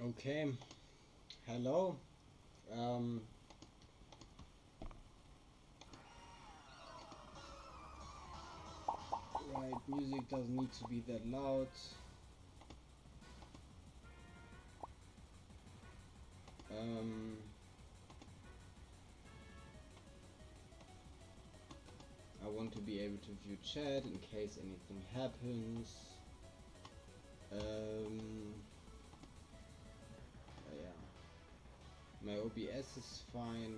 Okay, hello. Um, right, music doesn't need to be that loud. Um, I want to be able to view chat in case anything happens. Um, yeah, my OBS is fine.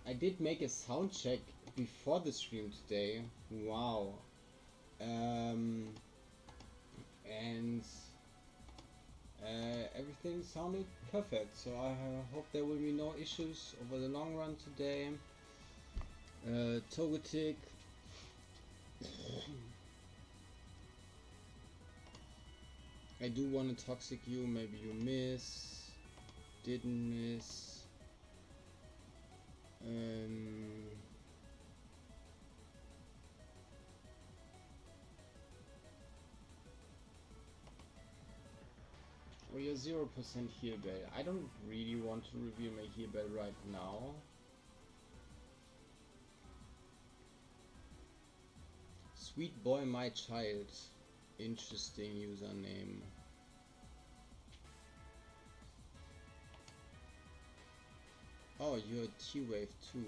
I did make a sound check before the stream today. Wow. Um, and everything sounded perfect, so I hope there will be no issues over the long run today. Togetic. I do want to toxic you, maybe you miss. Didn't miss. Um, oh, you're 0% heal bell. I don't really want to reveal my heal bell right now. Sweet boy, my child. Interesting username. Oh, you're T-Wave too.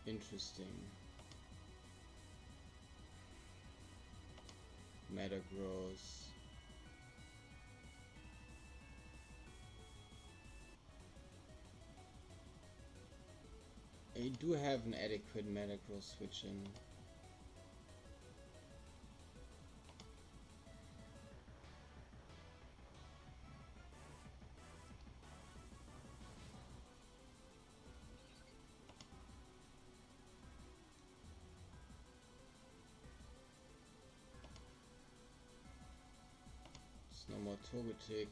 Interesting. Metagross. I do have an adequate Metagross switch in. It's no more Togetic,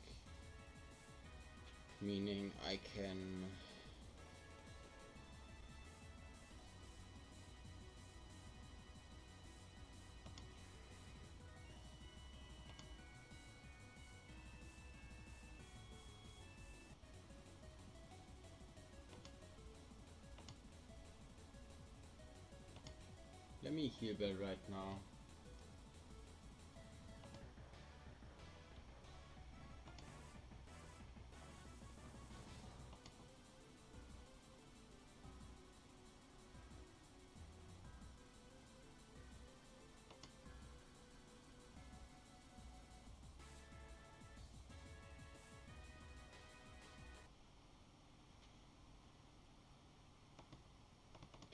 meaning I can let me heal Bell right now.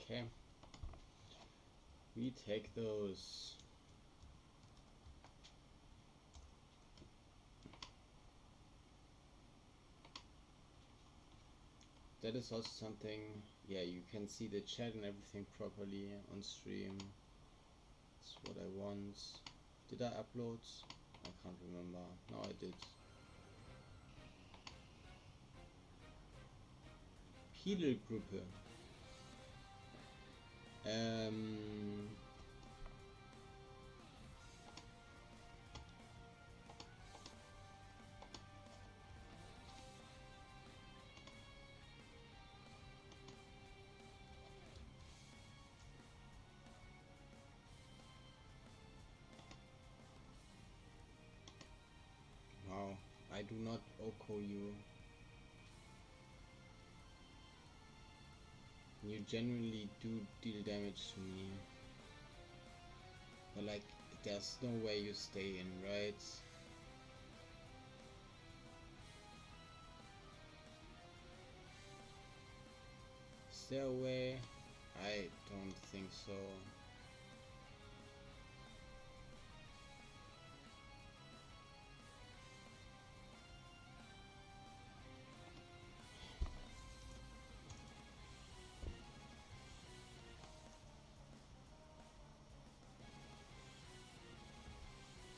Okay. We take those. That is also something, yeah, you can see the chat and everything properly on stream. That's what I want. Did I upload? I can't remember. No, I did. Piedelgruppe. Ähm, wow, I do not Oko you. You genuinely do deal damage to me. But like, there's no way you stay in, right? Stay away? I don't think so.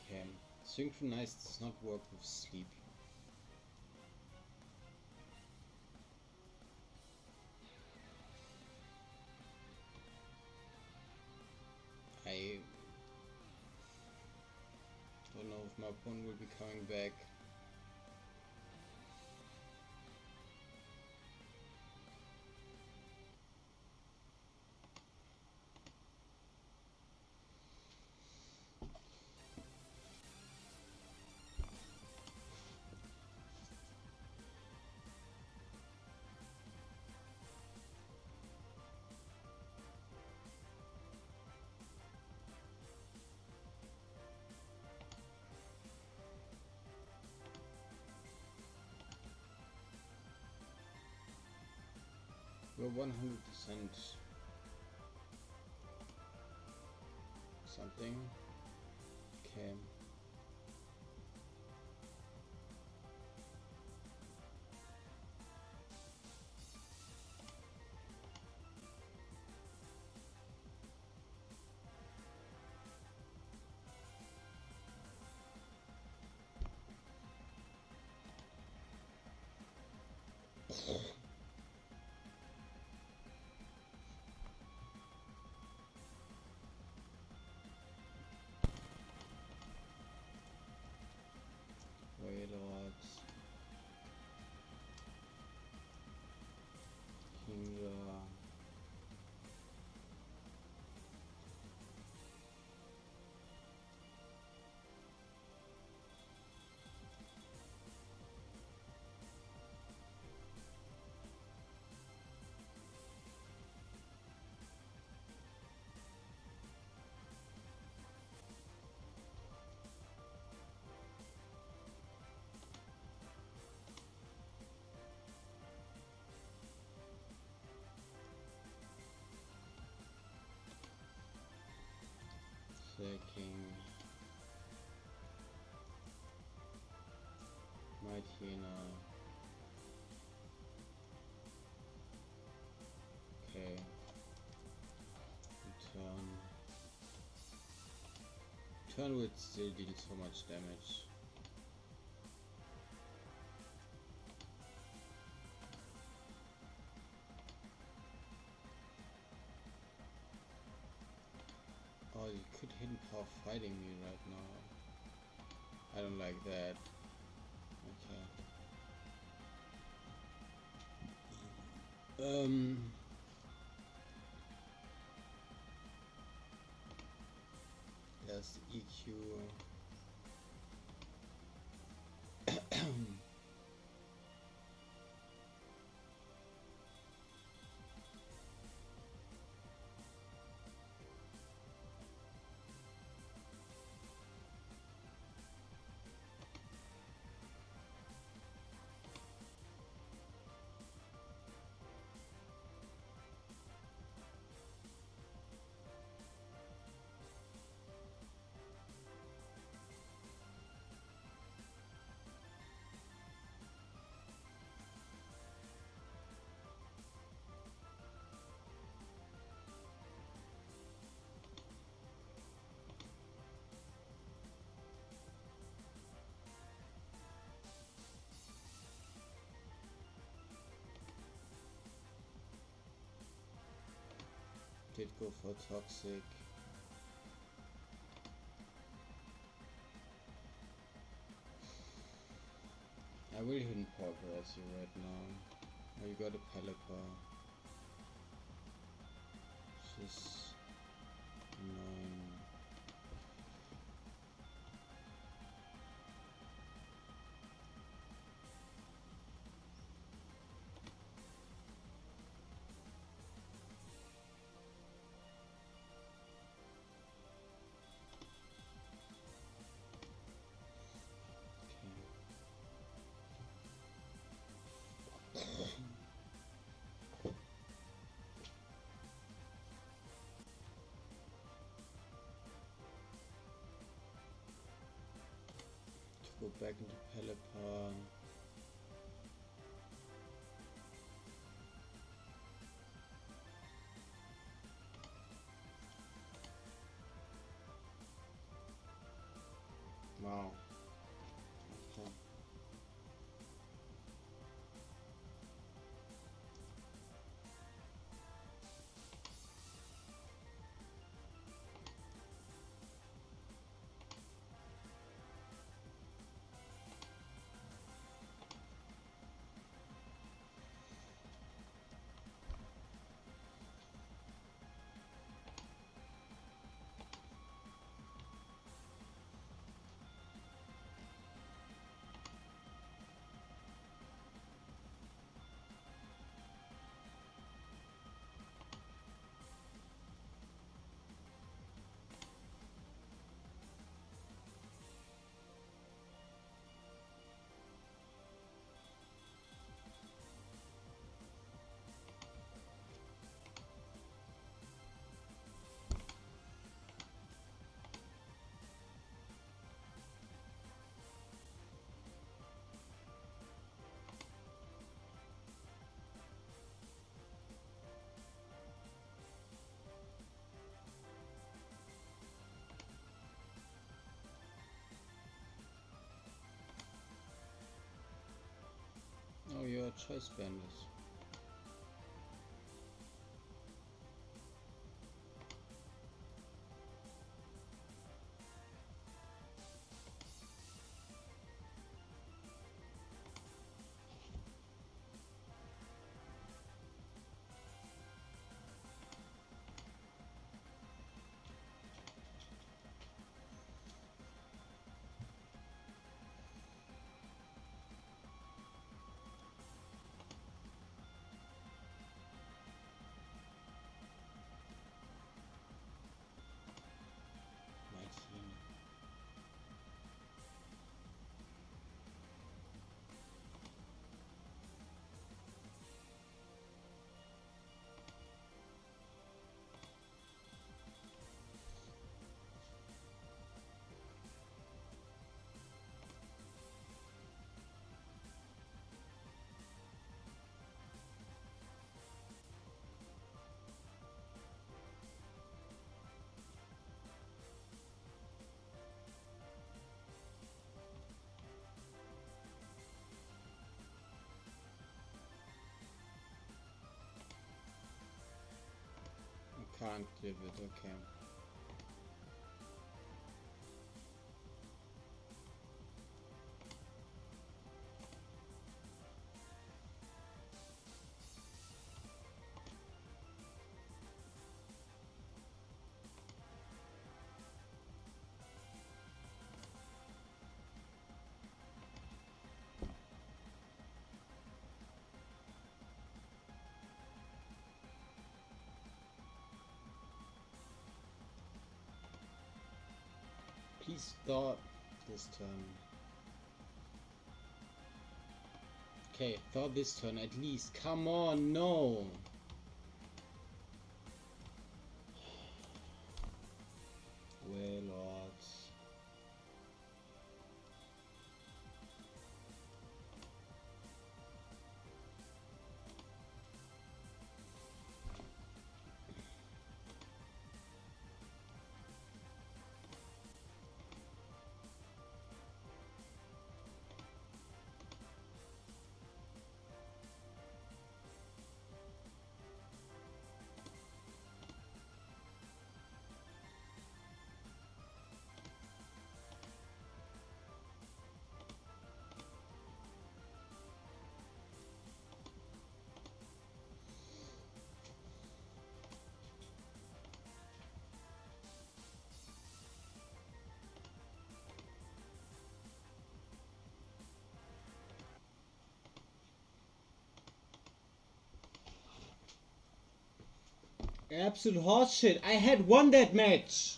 Okay, synchronized does not work with sleep. I don't know if my opponent will be coming back. We're 100% something. Okay. Warlords, Kinga, King, Mightyena. Okay. Turn would still deal so much damage. Oh, you could hidden power fighting me right now. I don't like that. Okay. There's EQ. Did go for toxic. I will hidden progress you right now. Oh, you got a Pelipper. Which is annoying. Go back into Pelipper. Wow. Okay. choice bandit. Can't live it, okay. Please thought this turn. Okay, thought this turn at least. Come on, no! Warlords. Absolute horseshit. I had won that match.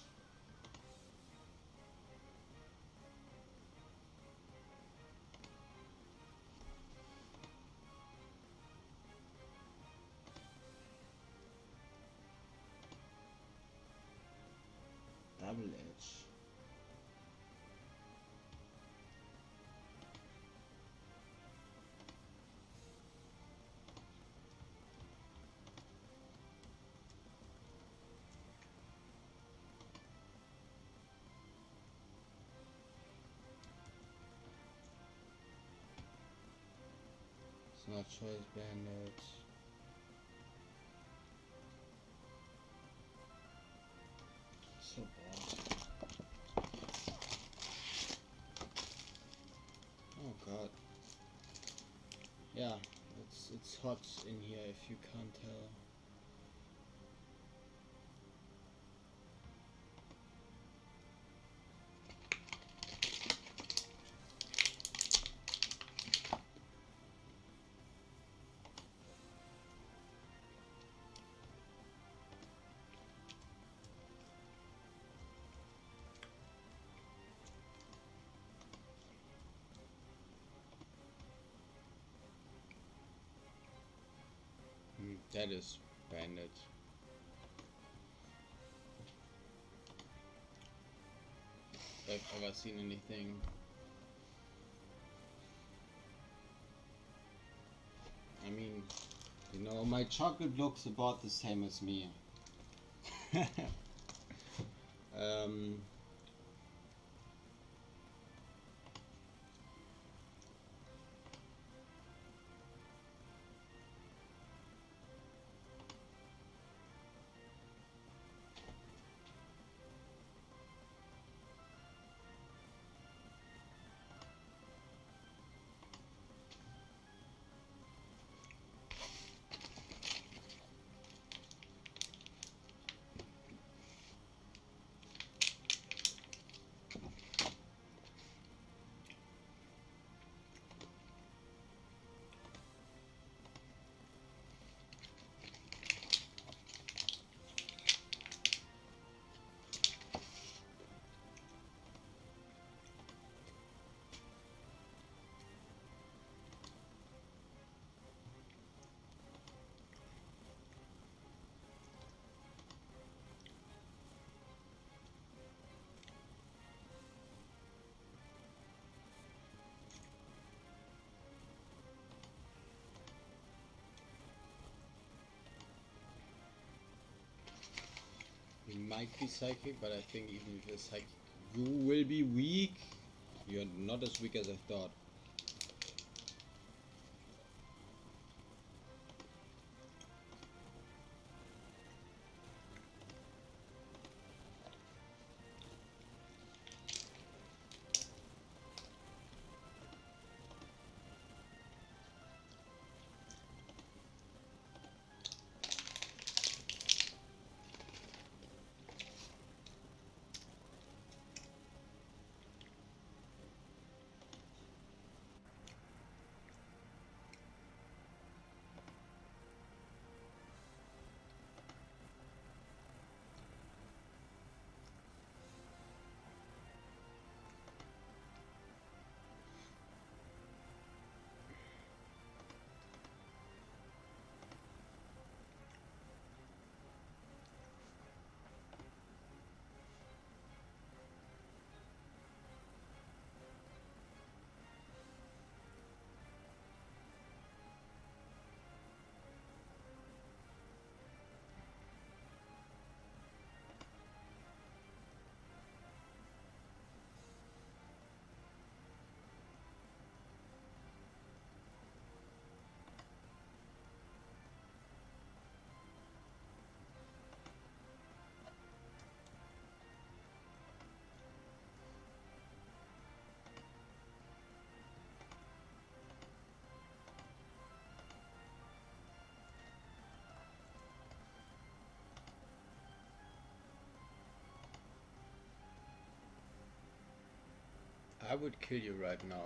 Double edge. It's not choice bandit. So bad. Oh god. Yeah, it's hot in here if you can't tell. That is bandit. If I've ever seen anything. I mean, you know, my chocolate looks about the same as me. might be psychic, but I think even if you're psychic, you will be weak. You're not as weak as I thought. I would kill you right now.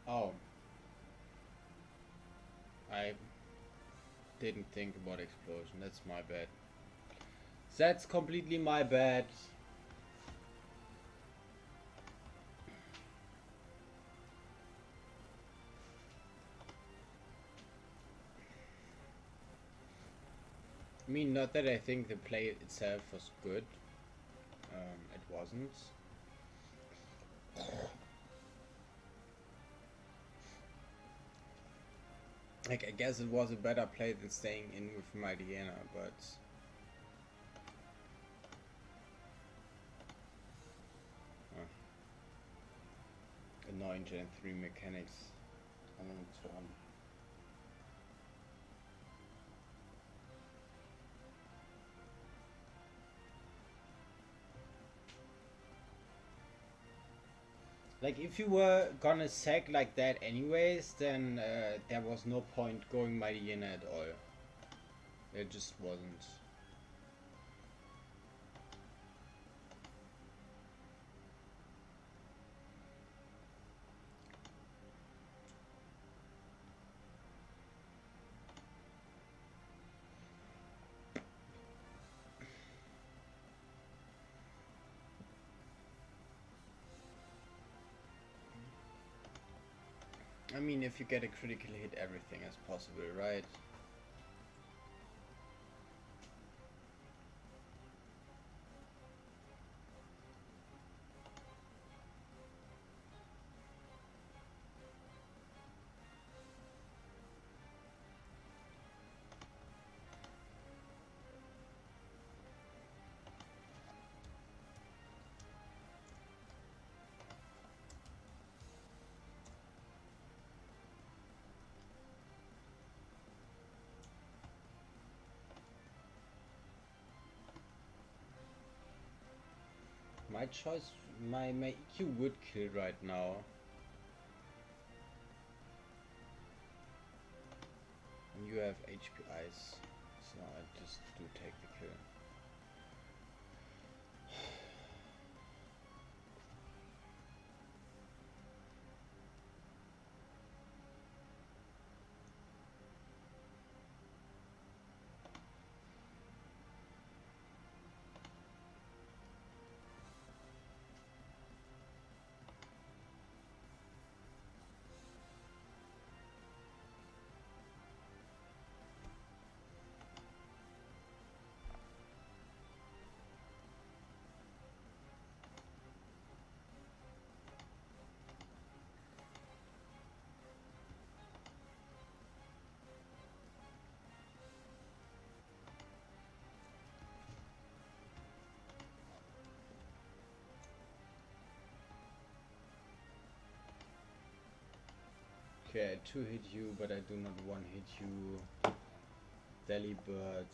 Oh. I didn't think about explosion. That's my bad. That's completely my bad. I mean, not that I think the play itself was good. It wasn't. Like, I guess it was a better play than staying in with my Diana, but... Annoying Gen 3 mechanics on a turn. Like, if you were gonna sack like that anyways, then there was no point going my Diana at all. There just wasn't. I mean, if you get a critical hit, everything is possible, right? My choice, my EQ would kill right now. And you have HP ice, so I just do take the kill. Okay, I 2 hit you, but I do not 1 hit you. Delibird.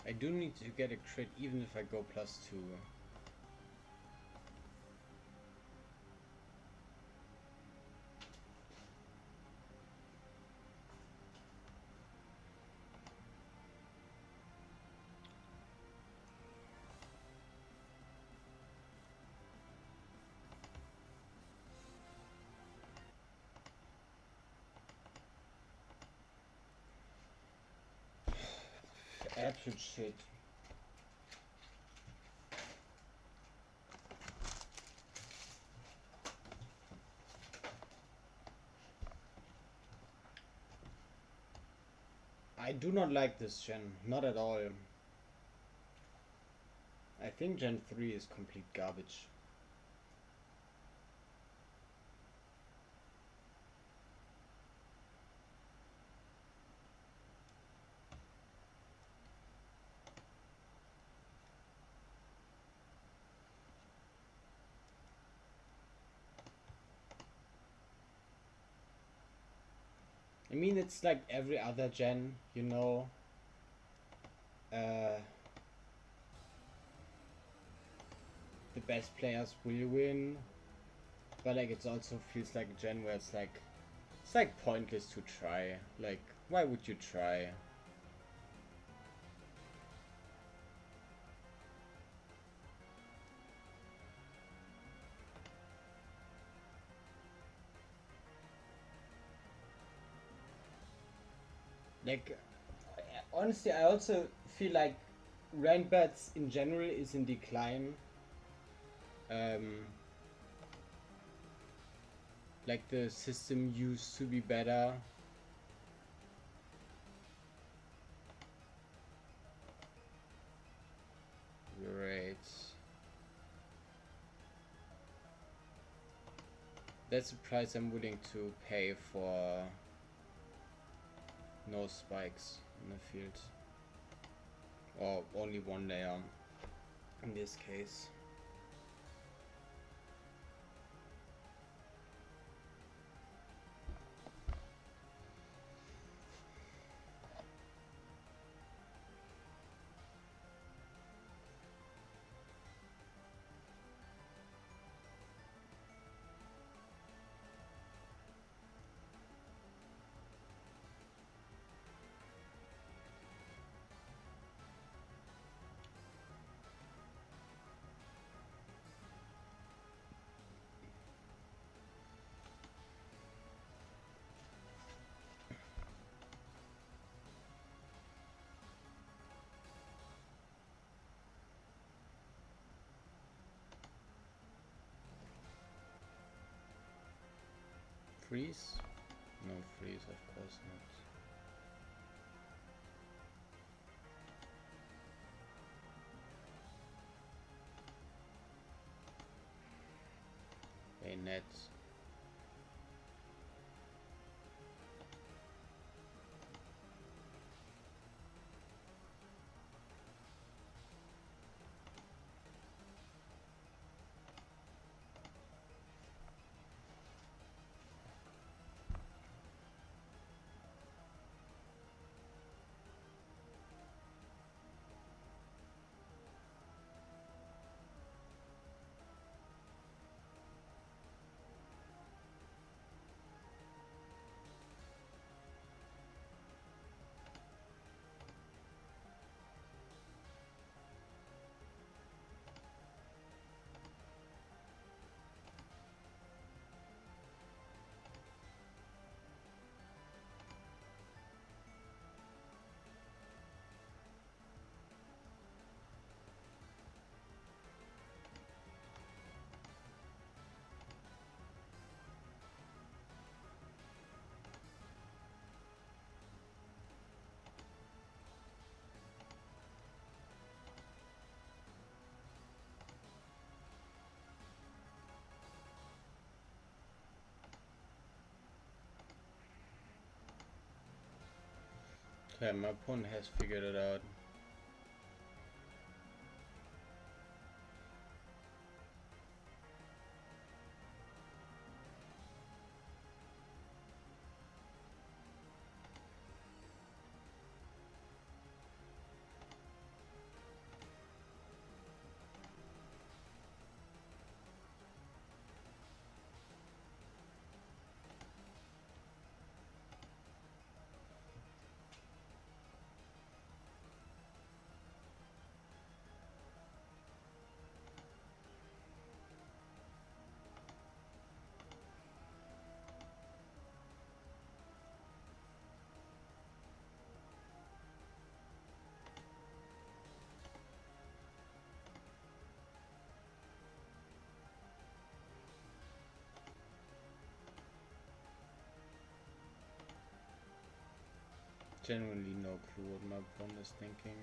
I do need to get a crit even if I go +2. Absolute shit. I do not like this gen, not at all. I think Gen 3 is complete garbage. I mean, it's like every other gen, you know. The best players will win, but like it also feels like a gen where it's like pointless to try. Like, why would you try? Like, honestly, I also feel like rank bats in general is in decline. Like the system used to be better. Great. That's the price I'm willing to pay for no spikes in the field. Or only 1 layer in this case. Freeze? No freeze, of course not. A net. Okay, my opponent has figured it out. Genuinely no clue what my opponent is thinking.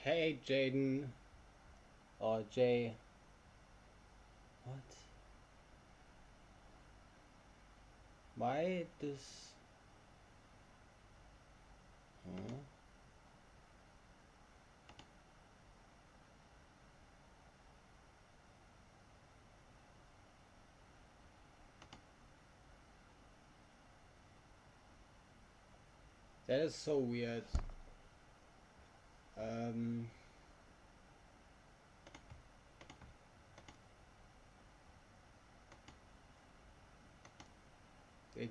Hey Jaden or Jay. What? Why this? Huh? That is so weird.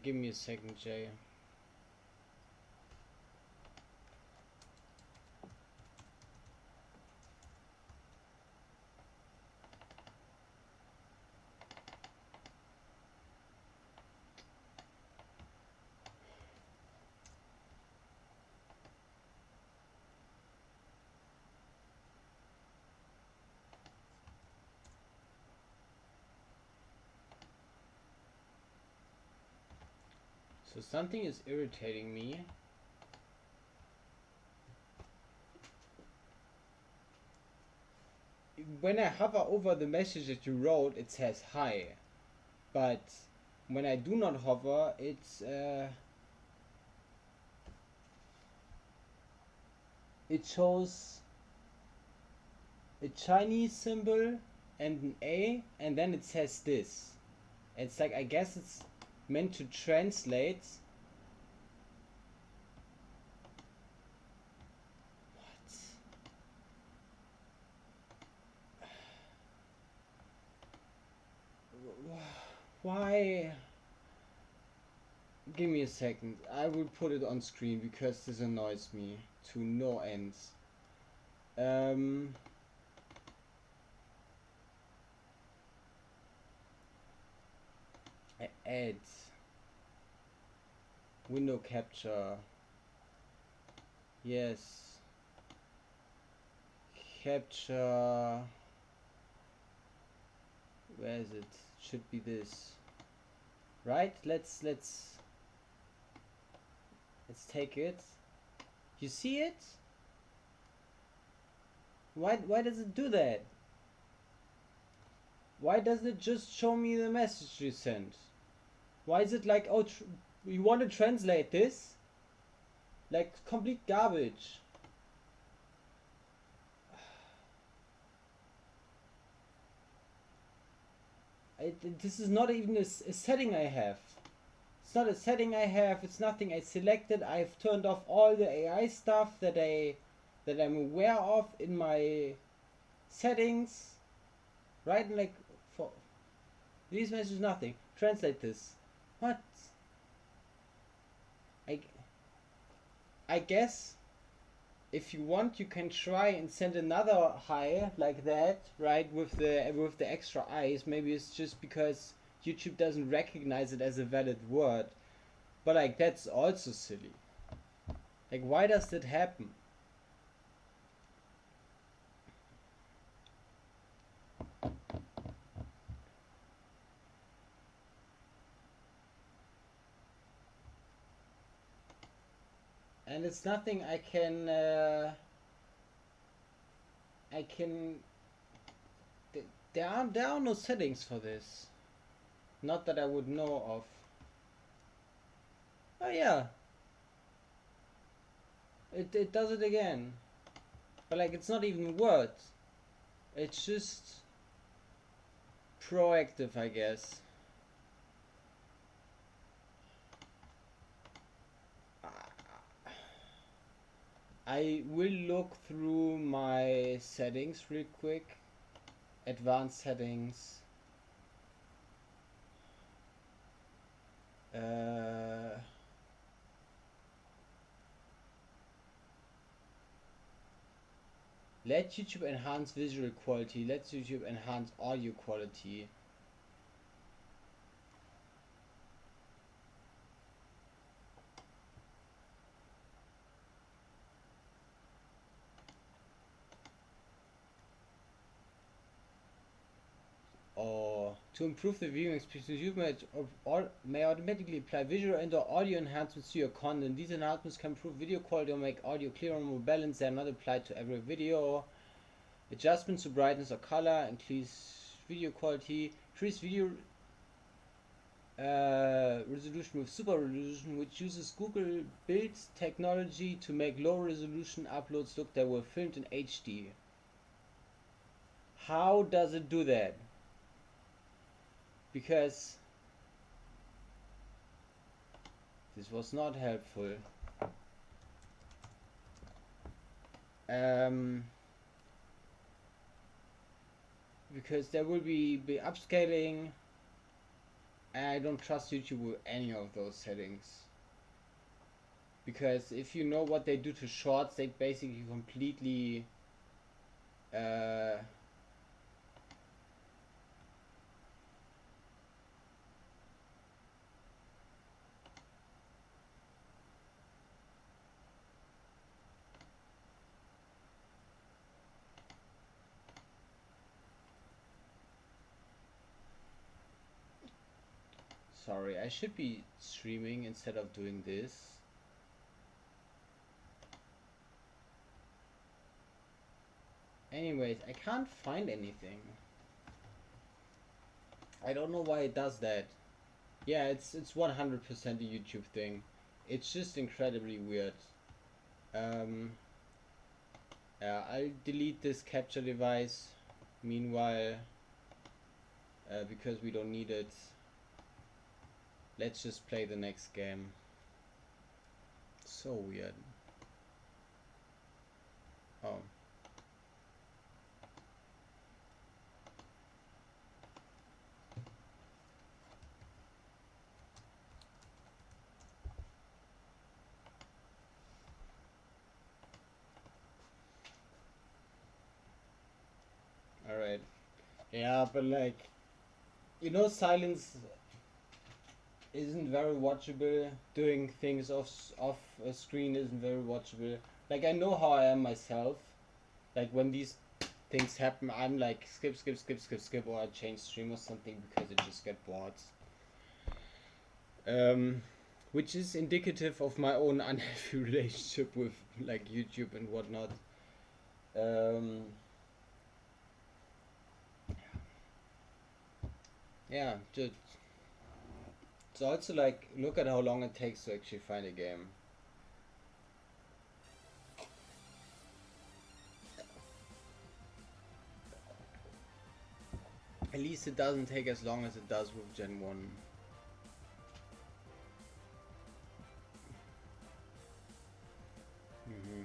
Give me a second, Jay. So something is irritating me. When I hover over the message that you wrote, it says hi. But when I do not hover, it's it shows a Chinese symbol and an A, and then it says this. It's like, I guess it's meant to translate. What? Why? Give me a second. I will put it on screen because this annoys me to no ends. Add window capture. Yes. Capture. Where is it? Should be this. Right? Let's take it. You see it? Why does it do that? Why doesn't it just show me the message you sent? Why is it like, oh, you want to translate this? Like, complete garbage. This is not even a setting I have. It's not a setting I have. It's nothing I selected. I've turned off all the AI stuff that I'm aware of in my settings. Right? And like, for these messages, nothing. Translate this. What? I guess if you want, you can try and send another hi like that, right? With the extra i's. Maybe it's just because YouTube doesn't recognize it as a valid word. But like, that's also silly. Like, why does that happen? And it's nothing I can there are no settings for this. Not that I would know of. Oh yeah. It does it again. But like, it's not even words. It's just proactive, I guess. I will look through my settings real quick. Advanced settings. Let YouTube enhance visual quality. Let YouTube enhance audio quality. Or to improve the viewing experience, YouTube may automatically apply visual and or audio enhancements to your content. These enhancements can improve video quality or make audio clearer and more balanced. They are not applied to every video. Adjustments to brightness or color, increase video quality, increase video resolution with super resolution, which uses Google Build technology to make low resolution uploads look they were filmed in HD. How does it do that? Because this was not helpful. Because there will be upscaling, and I don't trust YouTube with any of those settings. Because if you know what they do to shorts, they basically completely sorry, I should be streaming instead of doing this. Anyways, I can't find anything. I don't know why it does that. Yeah, it's 100% a YouTube thing. It's just incredibly weird. I'll delete this capture device meanwhile, because we don't need it. Let's just play the next game. So weird. Oh. Alright. Yeah, but like, you know, silence isn't very watchable. Doing things off a screen isn't very watchable. Like, I know how I am myself. Like, when these things happen, I'm like, skip, skip, skip, skip, skip, or I change stream or something because I just get bored. Which is indicative of my own unhealthy relationship with like YouTube and whatnot. Yeah, just it's also like, look at how long it takes to actually find a game. At least it doesn't take as long as it does with Gen 1. Mm-hmm.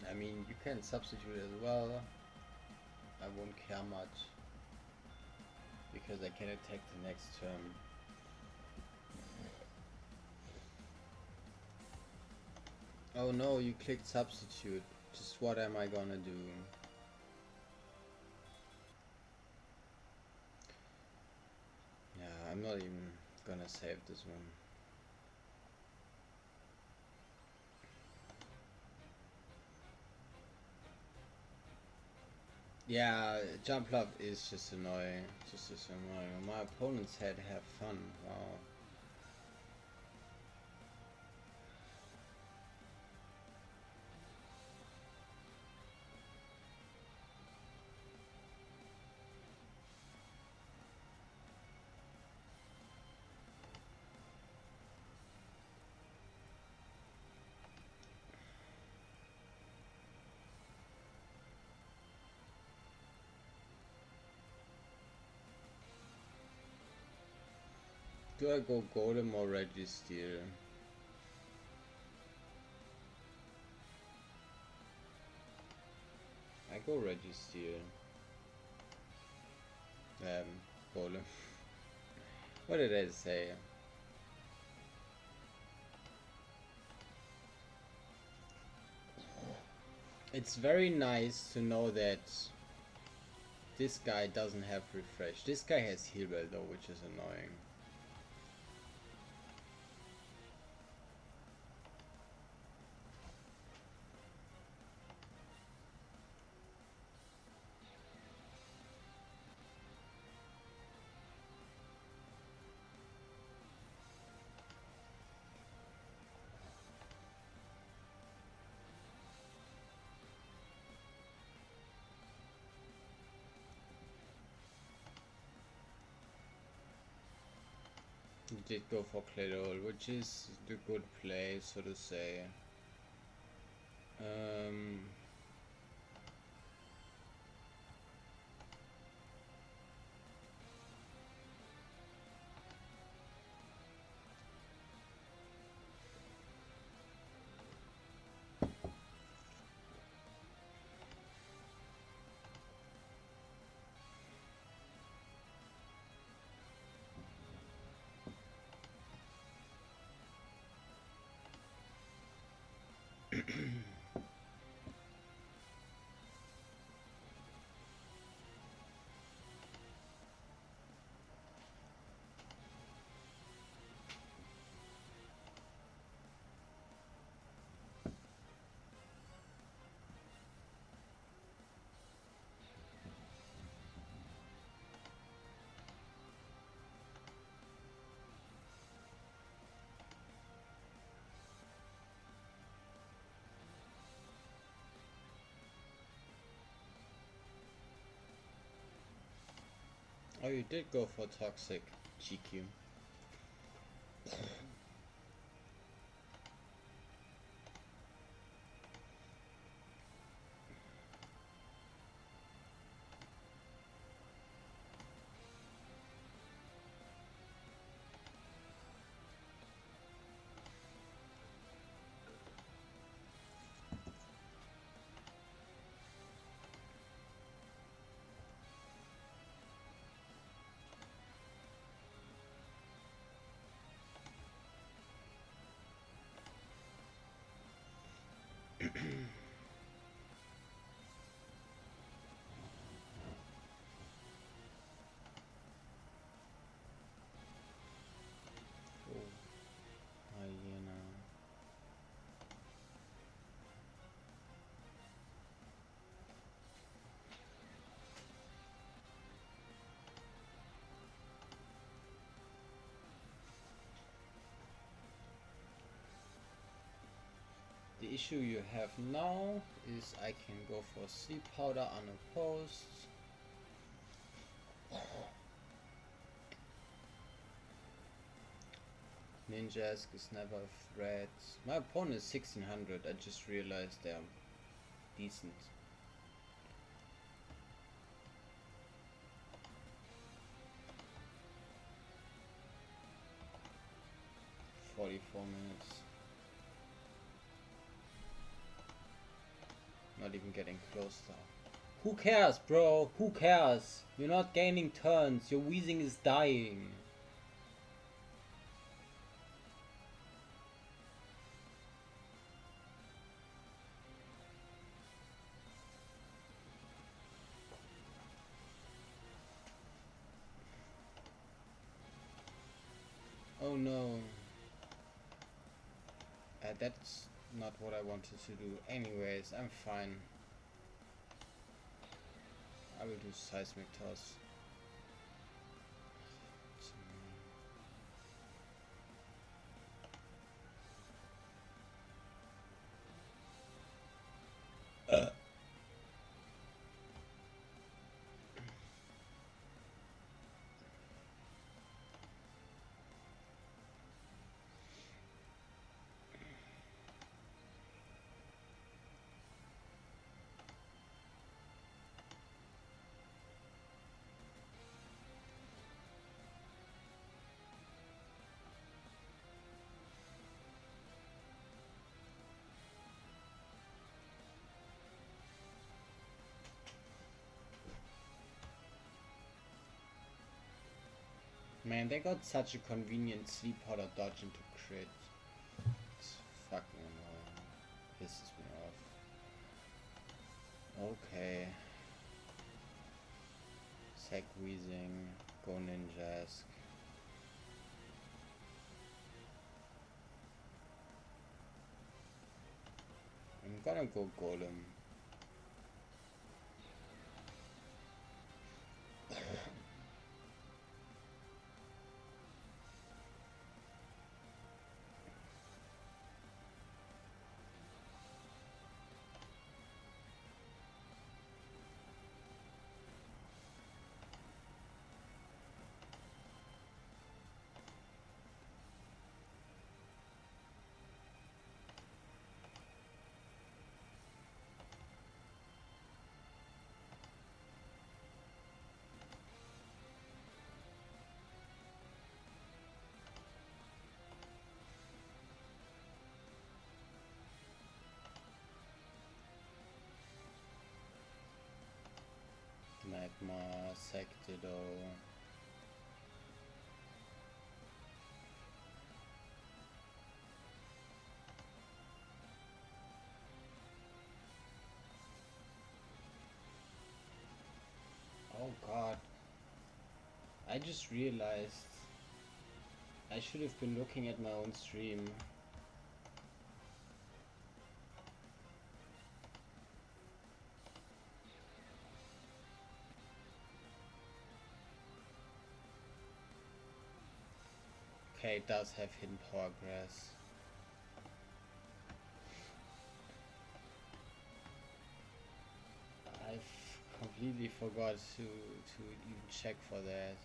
I mean, you can substitute as well. I won't care much because I can attack the next turn. Oh no, you clicked substitute. Just what am I gonna do? Yeah, I'm not even gonna save this one. Yeah, jump up is just annoying. Just annoying. My opponents had to have fun. Wow. Do I go Golem or Registeel? I go Registeel. Golem. What did I say? It's very nice to know that this guy doesn't have refresh. This guy has heal bell though, which is annoying. He did go for Claydol, which is the good play, so to say. Oh, you did go for toxic GQ. Hyena. The issue you have now is I can go for sleep powder unopposed. Ninjask is never a threat. My opponent is 1600. I just realized they're decent. $44. Not even getting close now. Who cares, bro? Who cares? You're not gaining turns. Your Weezing is dying. Oh no. That's not what I wanted to do. Anyways, I'm fine. I will do seismic toss. Man, they got such a convenient sleep powder dodge into crit. It's fucking annoying. Pisses me off. Okay. Sec Weezing, go Ninjask. I'm gonna go Golem. Magma, Sectido. Oh god. I just realized I should have been looking at my own stream. Okay, it does have hidden power grass. I've completely forgot to even check for that.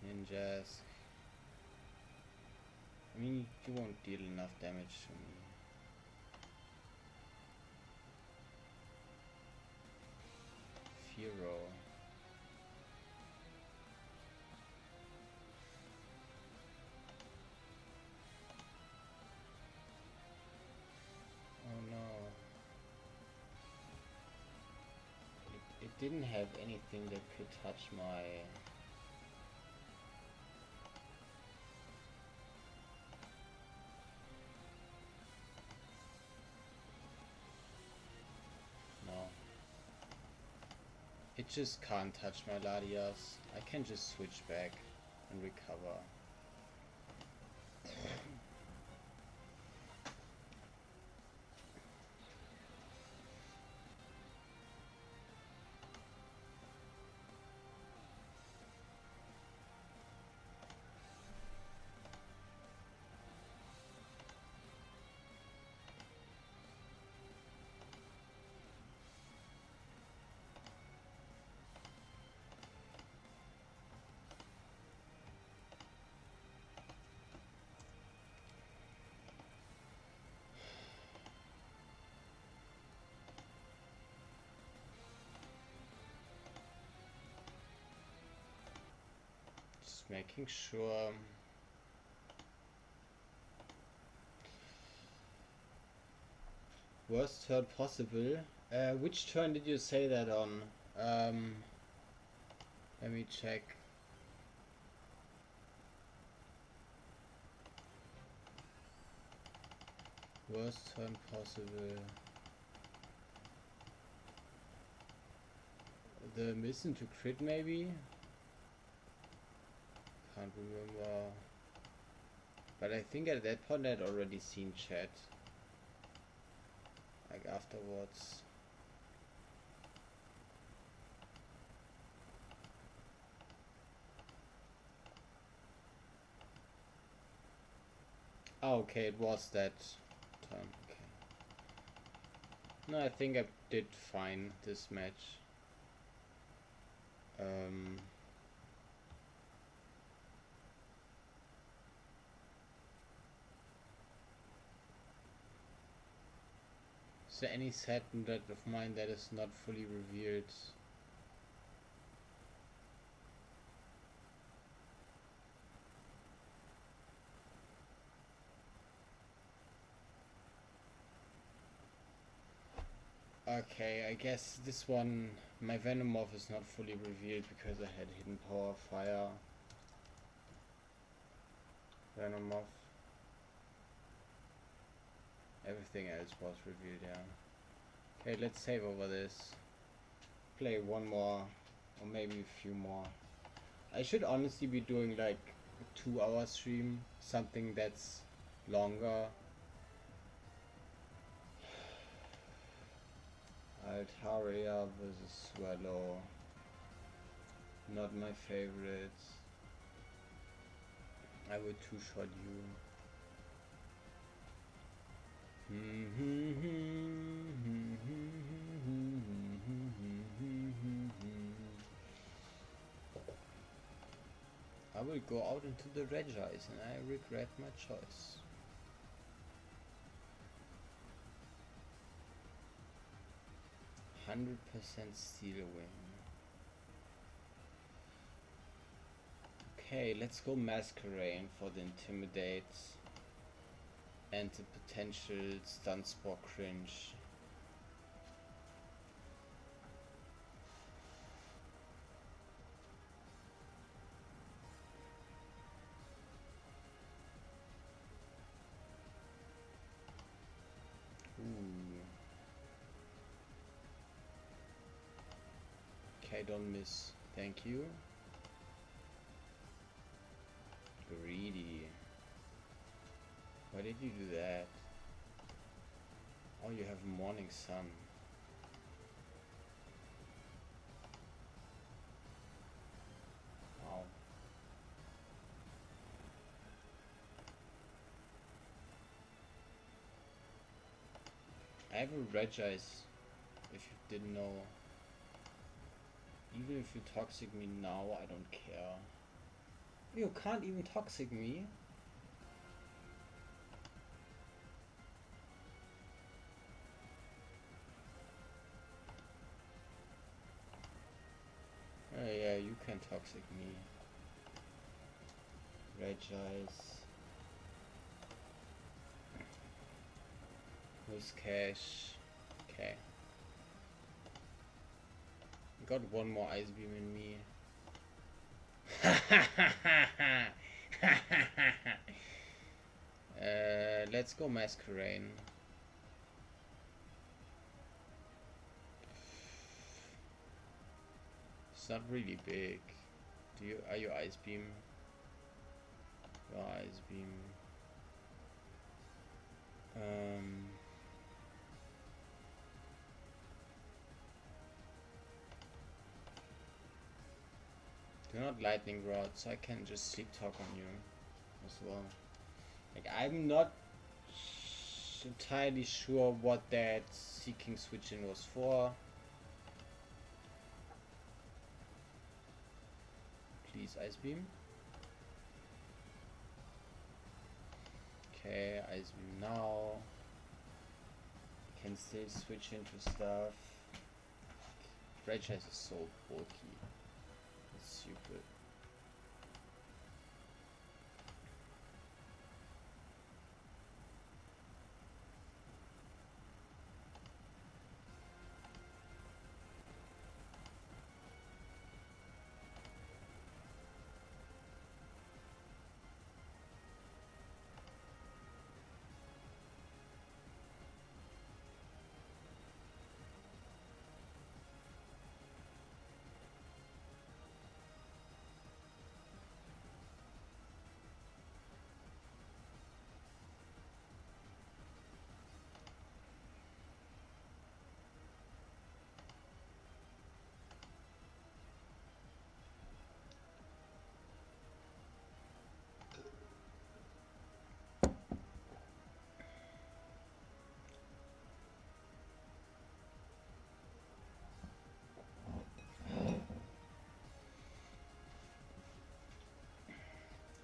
Ninjas. I mean, you won't deal enough damage to me. Firo. Oh no. It didn't have anything that could touch my... No. It just can't touch my Ladias. I can just switch back and recover. Just making sure. Worst turn possible. Which turn did you say that on? Let me check. Worst turn possible. The miss into crit maybe? Can't remember. But I think at that point I'd already seen chat. Like afterwards. Oh, okay, it was that turn. Okay. No, I think I did fine this match. Is there any set that of mine that is not fully revealed? Okay, I guess this one, my Venomoth is not fully revealed because I had hidden power fire. Venomoth. Everything else was revealed, yeah. Okay, let's save over this. Play one more, or maybe a few more. I should honestly be doing like a 2-hour stream, something that's longer. Altaria versus Swallow. Not my favorites. I will two-shot you. I will go out into the Regis and I regret my choice. %100% steel wing. Okay, let's go Masquerade for the Intimidate and the potential Stun Spore Cringe. Okay, don't miss. Thank you. Greedy. Why did you do that? Oh, you have Morning Sun. Wow. I have a Regis if you didn't know. Even if you toxic me now, I don't care. You can't even toxic me. Oh yeah, you can toxic me. Regice. With cash. Okay. Got one more ice beam in me. Let's go Masquerade. It's not really big. Are you ice beam? Oh, ice beam. Do not lightning rod, so I can just sleep talk on you as well. Like, I'm not entirely sure what that seeking switch in was for. Please ice beam. Okay, ice beam now. Can still switch into stuff. Franchise is so bulky. It's stupid.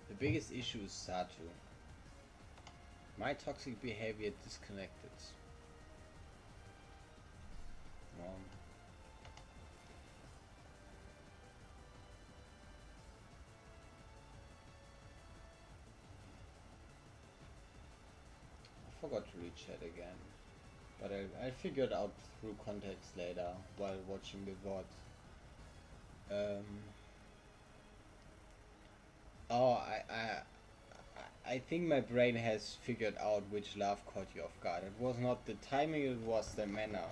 The biggest issue is Satu. My toxic behavior disconnected. I forgot to read chat again, but I figured out through context later while watching the VOD. Oh, I think my brain has figured out which love caught you off guard. It was not the timing, it was the manner.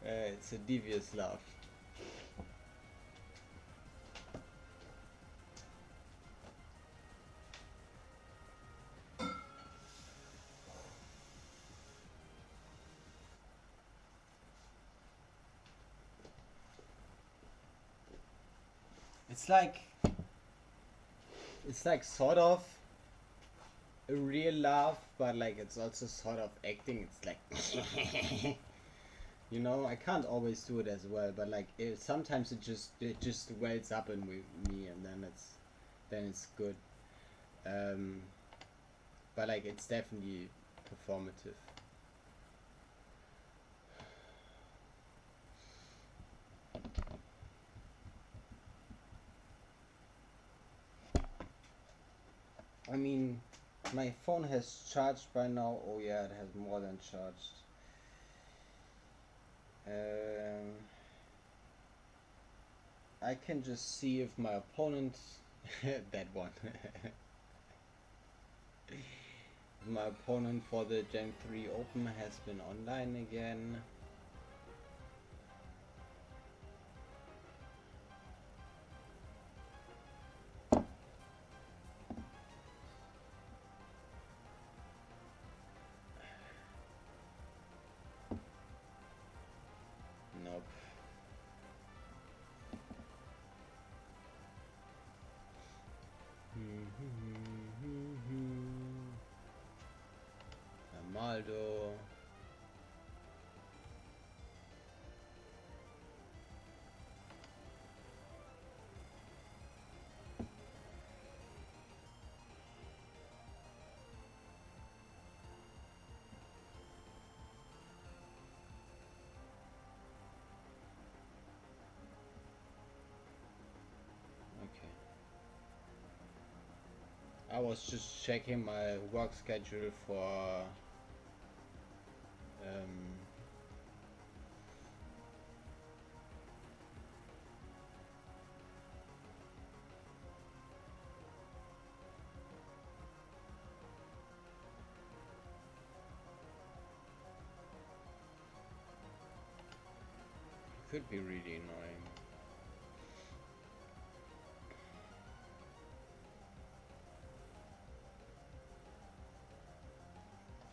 It's a devious laugh. It's like sort of a real laugh, but like it's also sort of acting. It's like you know, I can't always do it as well, but like sometimes it just wells up in me, and then it's good. But like it's definitely performative. I mean, my phone has charged by now. Oh yeah, it has more than charged. I can just see if my opponent that one my opponent for the Gen 3 Open has been online again. Nope. Ronaldo. I was just checking my work schedule for could be really annoying.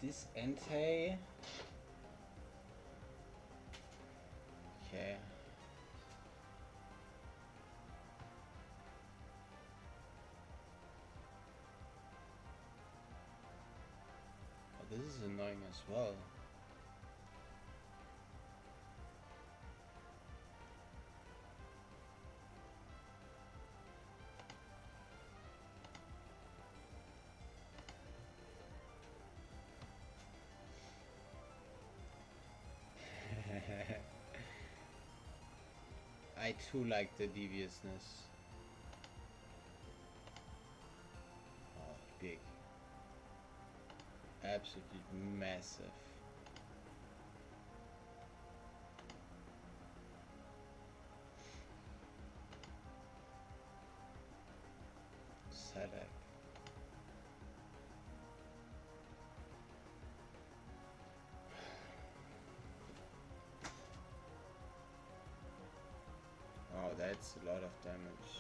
This Entei. Okay. Oh, this is annoying as well. I too like the deviousness. Oh, big. Absolutely massive. Select. Oh, that's a lot of damage.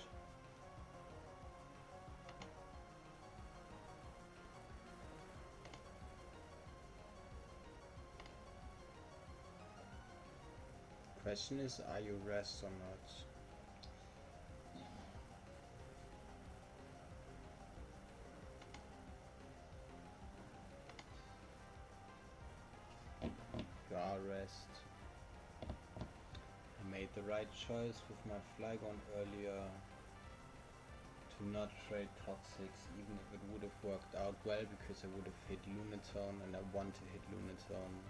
Question is, are you rest or not? You are rest. I made the right choice with my Flygon earlier to not trade Toxics, even if it would have worked out well, because I would have hit Lunatone and I want to hit Lunatone.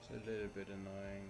It's a little bit annoying.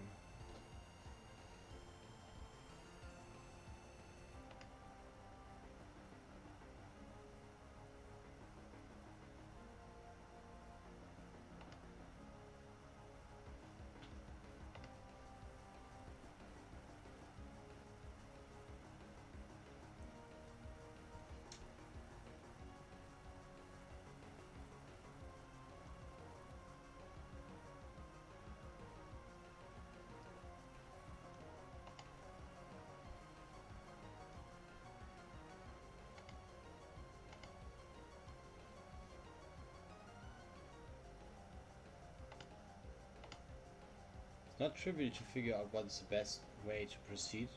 Not trivial to figure out what's the best way to proceed,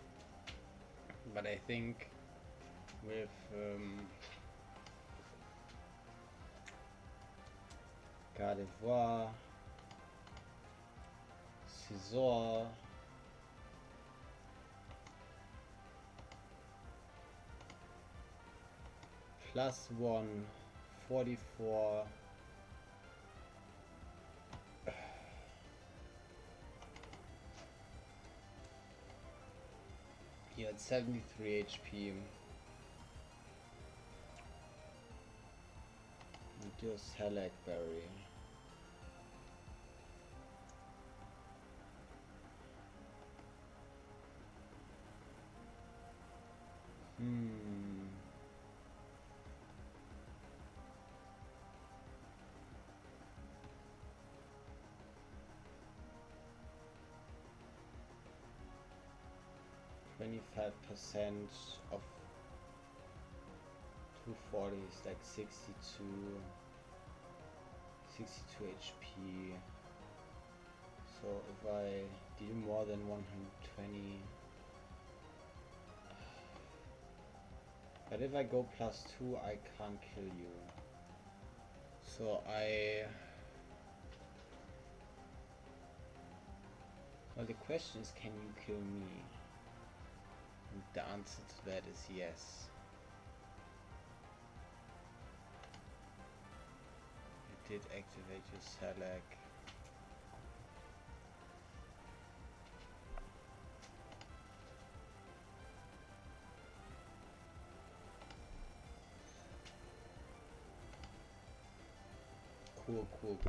but I think with Gardevoir, Scizor, +1, 44. He had 73 HP. Do a Select Berry. Hmm. %, of 240 is like 62 HP. So if I deal more than 120, but if I go +2, I can't kill you. So well, the question is, can you kill me? And the answer to that is yes. You did activate your select.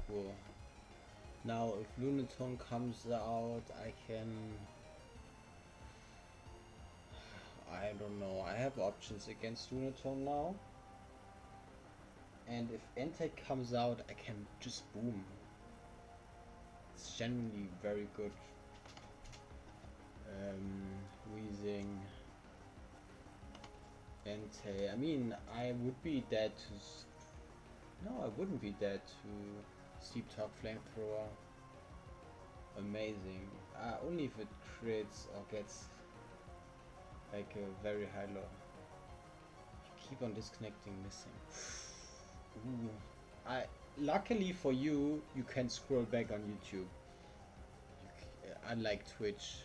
Cool. Now if Lunatone comes out, I don't know, I have options against Lunatone now. And if Entei comes out, I can just boom. It's genuinely very good. Wheezing Entei. I mean, I would be dead to... No, I wouldn't be dead to Steep Talk Flamethrower. Amazing. Only if it crits or gets like a very high low. Keep on disconnecting, missing. Ooh. Luckily for you, you can scroll back on YouTube. Unlike Twitch.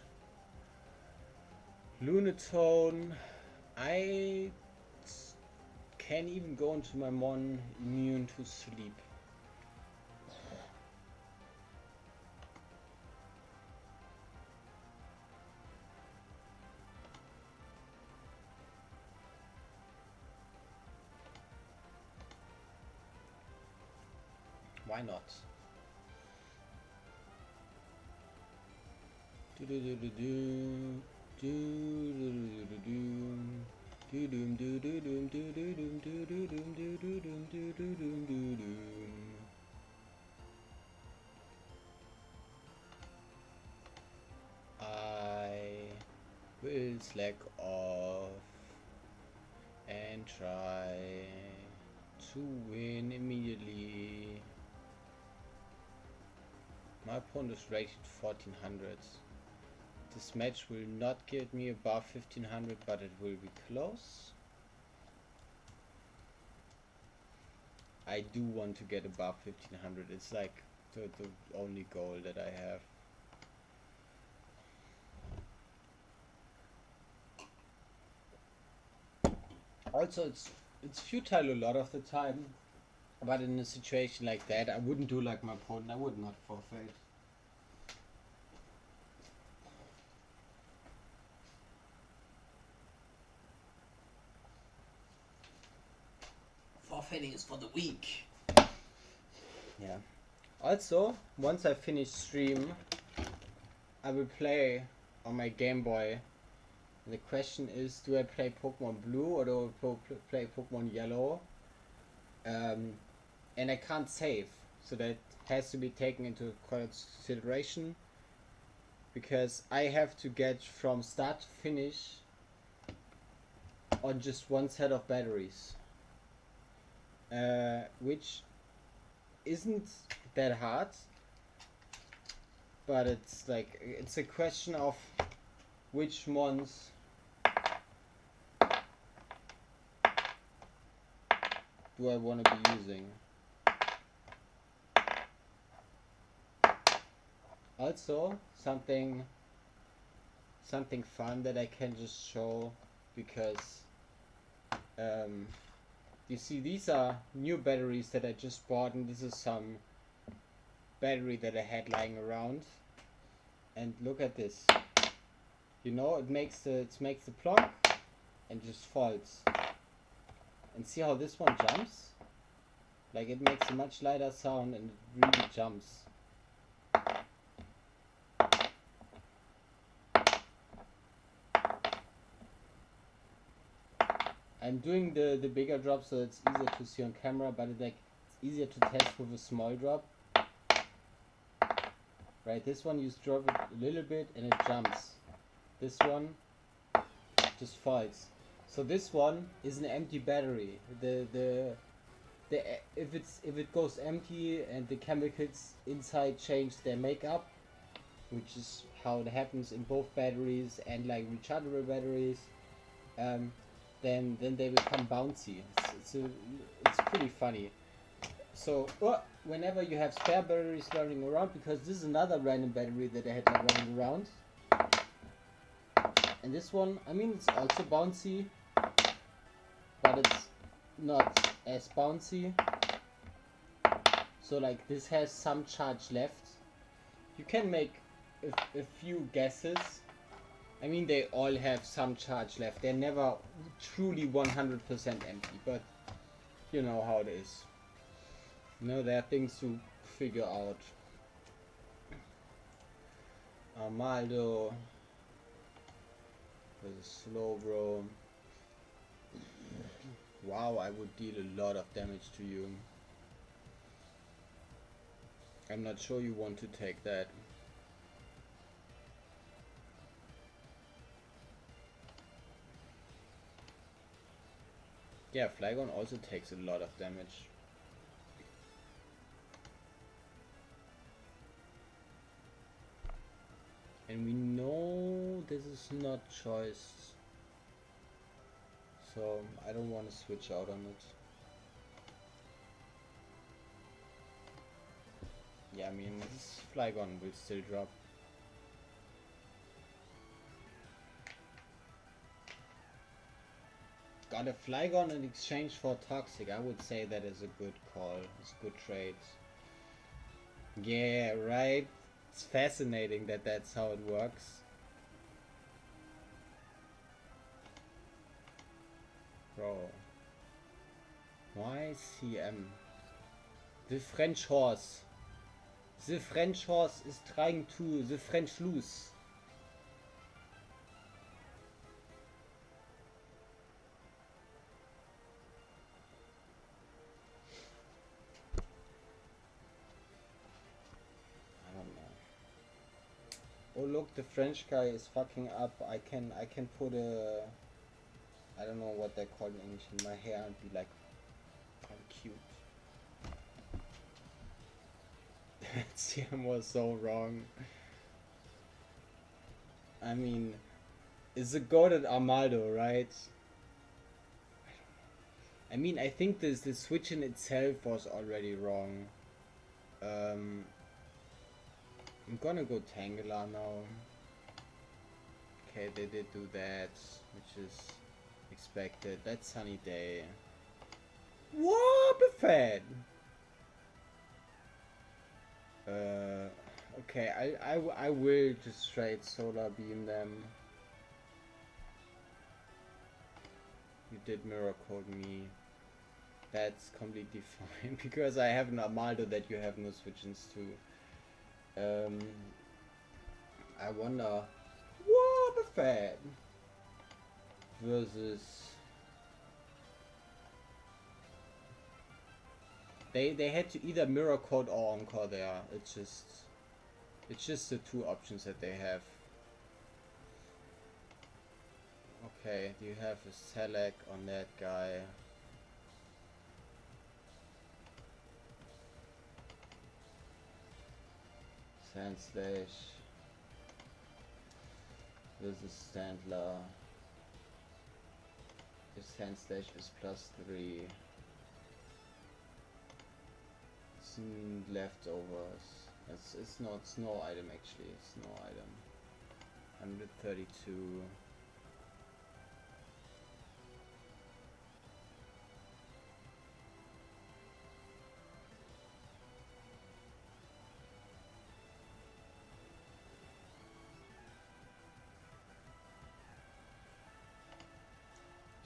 Lunatone. I can even go into my Mon immune to sleep. Why not? I will slack off and try to win immediately. My opponent is rated 1400. This match will not get me above 1500, but it will be close. I do want to get above 1500. It's like the only goal that I have. Also, it's futile a lot of the time. But in a situation like that, I wouldn't do like my opponent. I would not forfeit. Forfeiting is for the weak. Yeah. Also, once I finish stream, I will play on my Game Boy. And the question is, do I play Pokemon Blue or do I play Pokemon Yellow? And I can't save, so that has to be taken into consideration, because I have to get from start to finish on just one set of batteries, which isn't that hard, but it's a question of which ones do I want to be using. Also, something fun that I can just show, because you see, these are new batteries that I just bought, and this is some battery that I had lying around. And look at this. You know, it makes the plonk and just falls. And see how this one jumps? Like, it makes a much lighter sound and it really jumps. I'm doing the bigger drop so it's easier to see on camera, but it's easier to test with a small drop. Right, this one you drop it a little bit and it jumps. This one just falls. So this one is an empty battery. If it goes empty and the chemicals inside change their makeup, which is how it happens in both batteries and like rechargeable batteries, then they become bouncy. It's pretty funny. So whenever you have spare batteries running around, because this is another random battery that I had like running around, and this one, I mean, it's also bouncy, but it's not as bouncy. So like this has some charge left. You can make a few guesses. I mean, they all have some charge left. They're never truly 100% empty, but you know how it is. You know, there are things to figure out. Armaldo versus Slowbro. Wow, I would deal a lot of damage to you. I'm not sure you want to take that. Yeah, Flygon also takes a lot of damage. And we know this is not choice. So I don't want to switch out on it. Yeah, I mean, this Flygon will still drop. Got a Flygon in exchange for Toxic. I would say that is a good call. It's a good trade. Yeah, right. It's fascinating that that's how it works. Bro. Why CM? The French horse. The French horse is trying to the French loose. Oh look, the French guy is fucking up. I can put a, I don't know what they call it in English, in my hair and be like, I'm cute. That CM was so wrong. I mean, it's a goated Armaldo, right? I mean, I think the switch in itself was already wrong. I'm gonna go Tangela now. Okay, they did do that, which is expected. That's Sunny Day. What, Buffet? Okay, I will just straight solar beam them. You did mirror code me. That's completely fine because I have an Armaldo that you have no switch-ins to. I wonder what Buffet versus they had to either mirror code or encore there. It's just the two options that they have. Okay, you have a select on that guy. Sandslash versus Standler. If Sandslash is +3. It's leftovers. It's no item actually. It's no item. 132.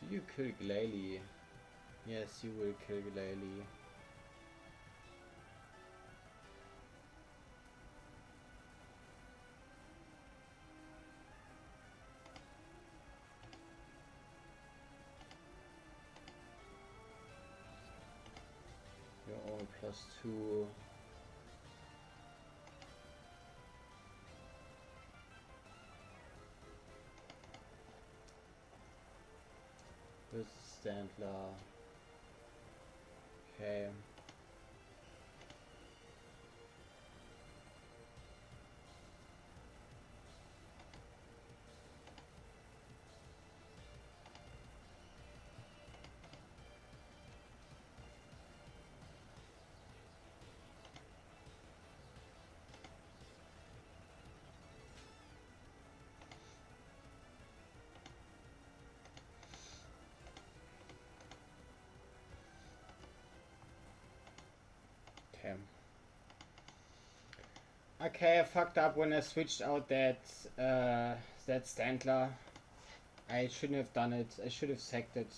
Do you kill Glalie? Yes, you will kill Glalie. You're all +2. This is Standler. Okay. Okay. Okay, I fucked up when I switched out that Standler. I shouldn't have done it. I should have sacked it.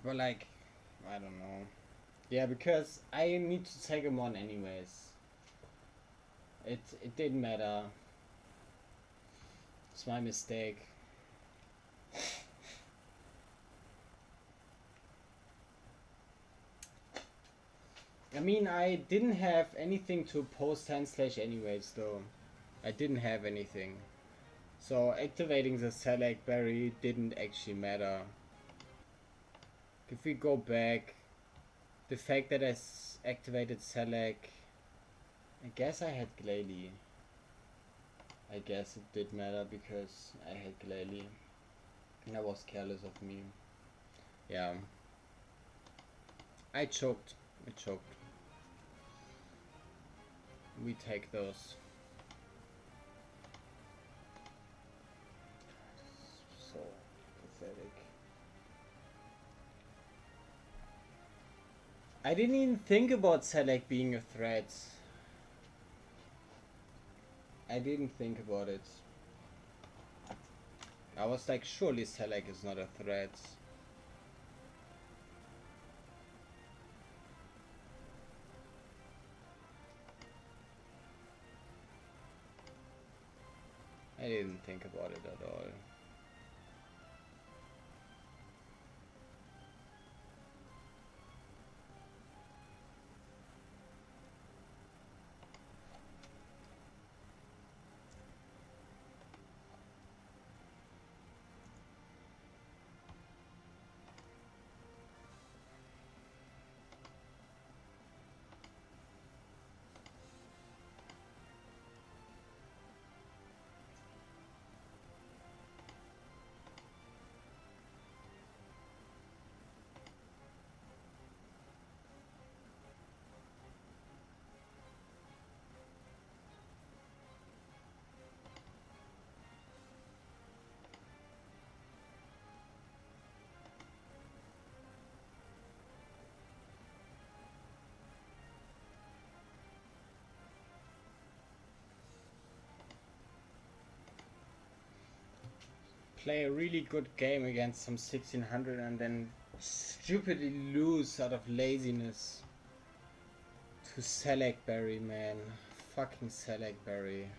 But like, I don't know. Yeah, because I need to take him on anyways. It didn't matter. It's my mistake. I mean, I didn't have anything to post hand slash anyways though. I didn't have anything. So activating the select berry didn't actually matter. If we go back, the fact that I activated select, I guess I had Glalie. I guess it did matter because I had Glalie. And that was careless of me. Yeah. I choked. We take those. So pathetic. I didn't even think about select being a threat. I didn't think about it. I was like, surely select is not a threat. I didn't think about it at all. Play a really good game against some 1600 and then stupidly lose out of laziness to select berry, man. Fucking select berry.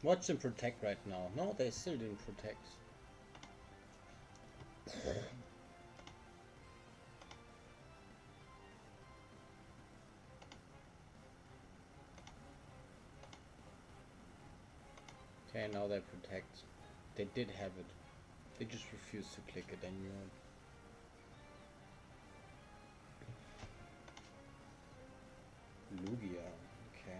Watch them protect right now. No, they still didn't protect. Okay, now they protect. They did have it. They just refused to click it anymore. Lugia, okay.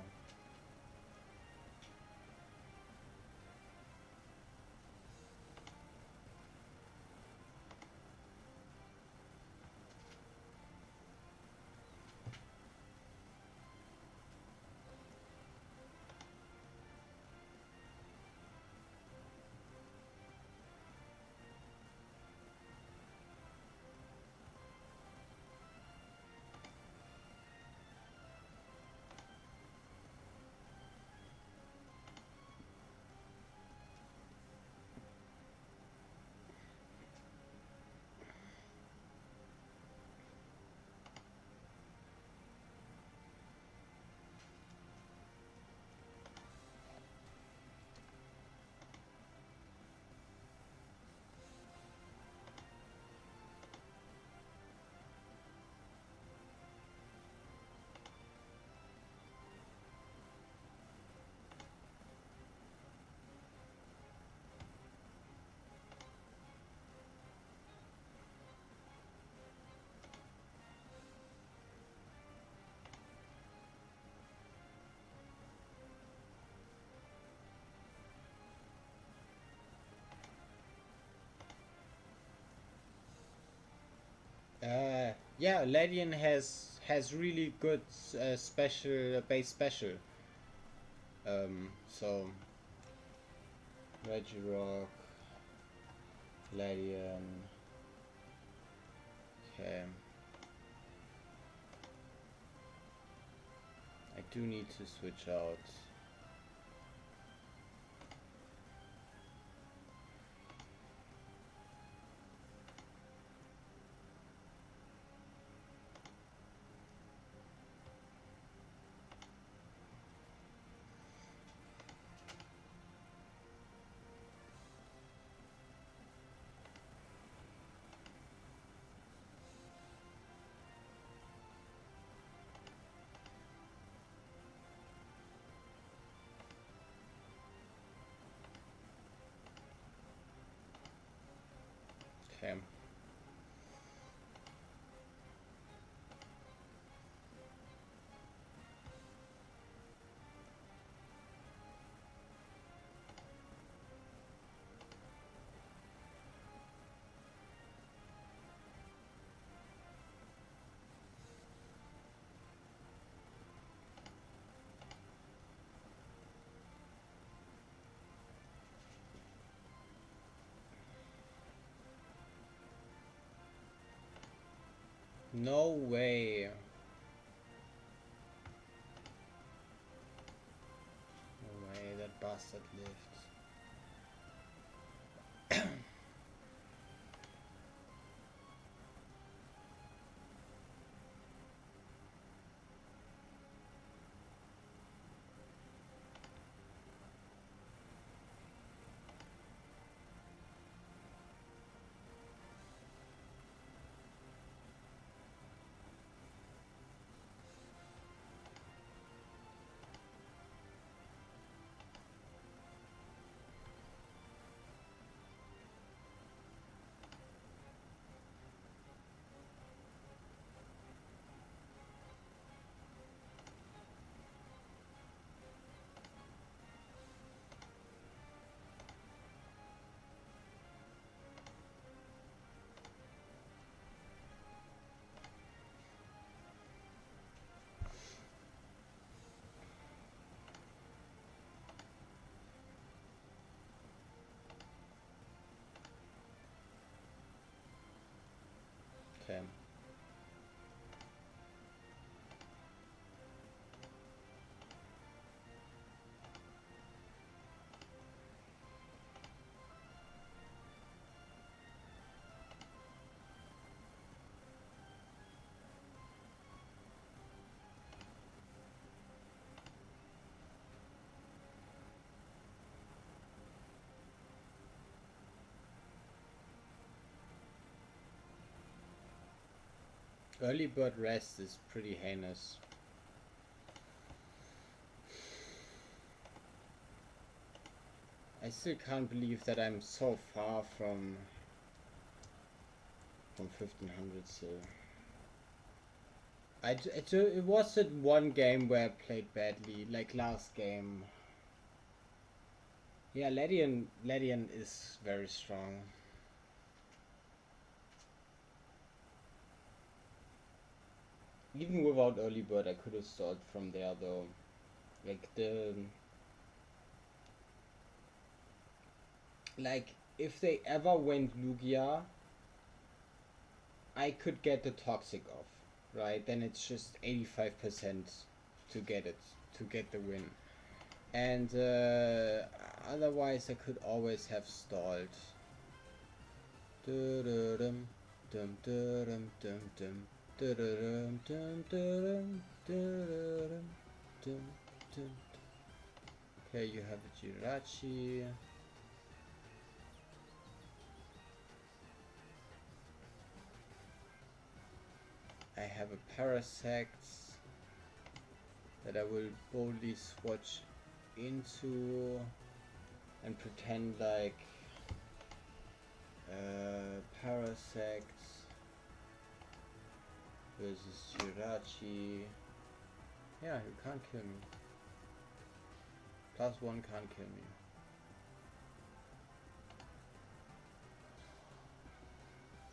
Yeah, Ladian has really good special base special. So Regirock, Ladian. Okay. I do need to switch out. Okay. No way. No way that bastard lived. Okay. Early bird rest is pretty heinous. I still can't believe that I'm so far from 1500 still. It was that one game where I played badly, like last game. Yeah, Ledian is very strong. Even without early bird, I could have stalled from there though. Like if they ever went Lugia, I could get the toxic off, right? Then it's just 85% to get the win. And otherwise I could always have stalled. Okay, you have a Jirachi. I have a Parasect that I will boldly swatch into and pretend like Parasect versus Jirachi. Yeah, you can't kill me. +1 can't kill me.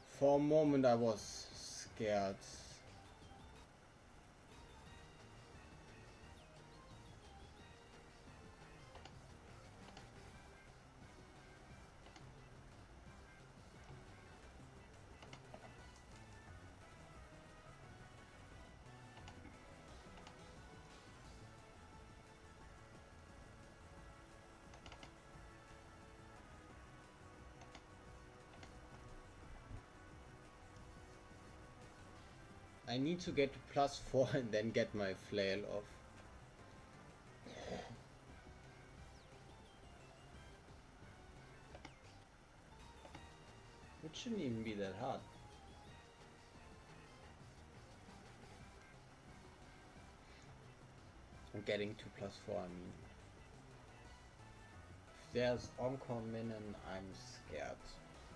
For a moment I was scared. I need to get to +4 and then get my flail off. It shouldn't even be that hard. I'm getting to +4, I mean. If there's Encore Minion, I'm scared.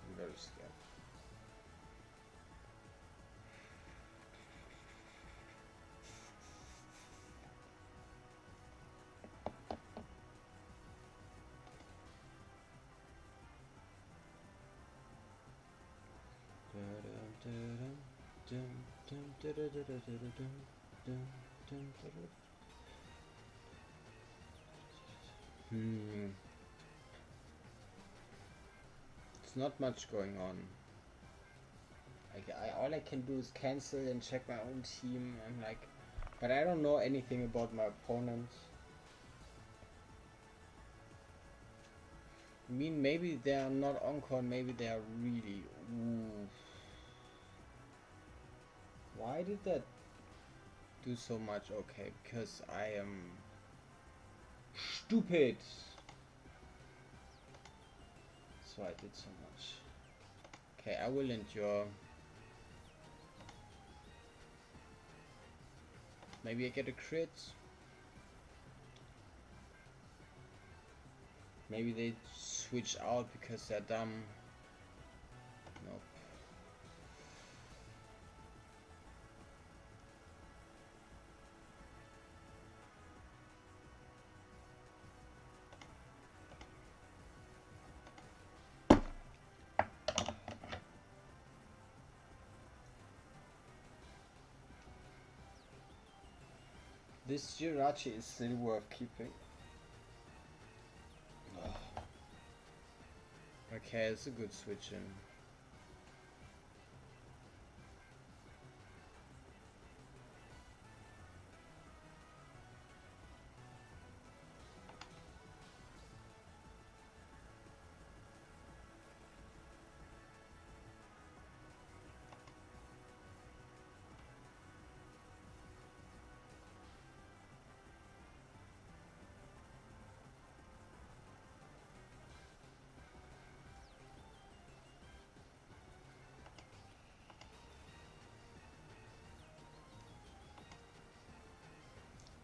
I'm very scared. It's not much going on. All I can do is cancel and check my own team and like, but I don't know anything about my opponents. I mean, maybe they are not Encore, maybe they are really. Ooh. Why did that do so much? Okay, because I am stupid. So I did so much. Okay, I will endure. Maybe I get a crit. Maybe they switch out because they're dumb. Nope. This Jirachi is still worth keeping. Ugh. Okay, it's a good switch in.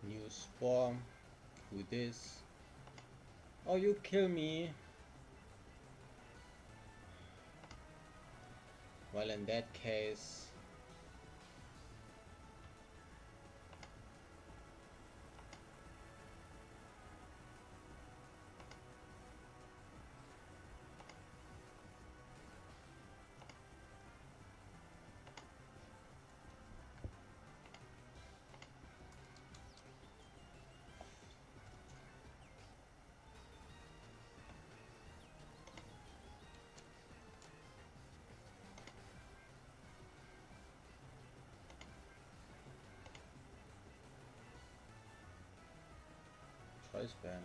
New Spore. Who this? Oh, you kill me. Well, in that case... choice bands.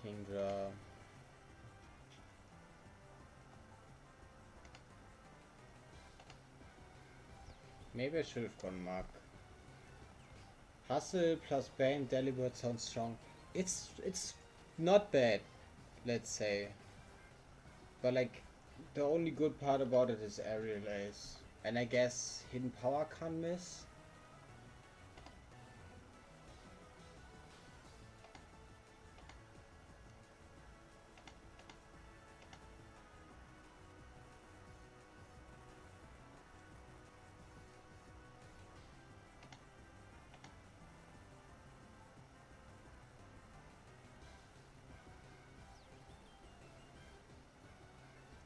Kingdra. Maybe I should have gone Mark. Hustle plus Bane, Delibird sounds strong. It's not bad, let's say. But like, the only good part about it is aerial ace. And I guess hidden power can't miss.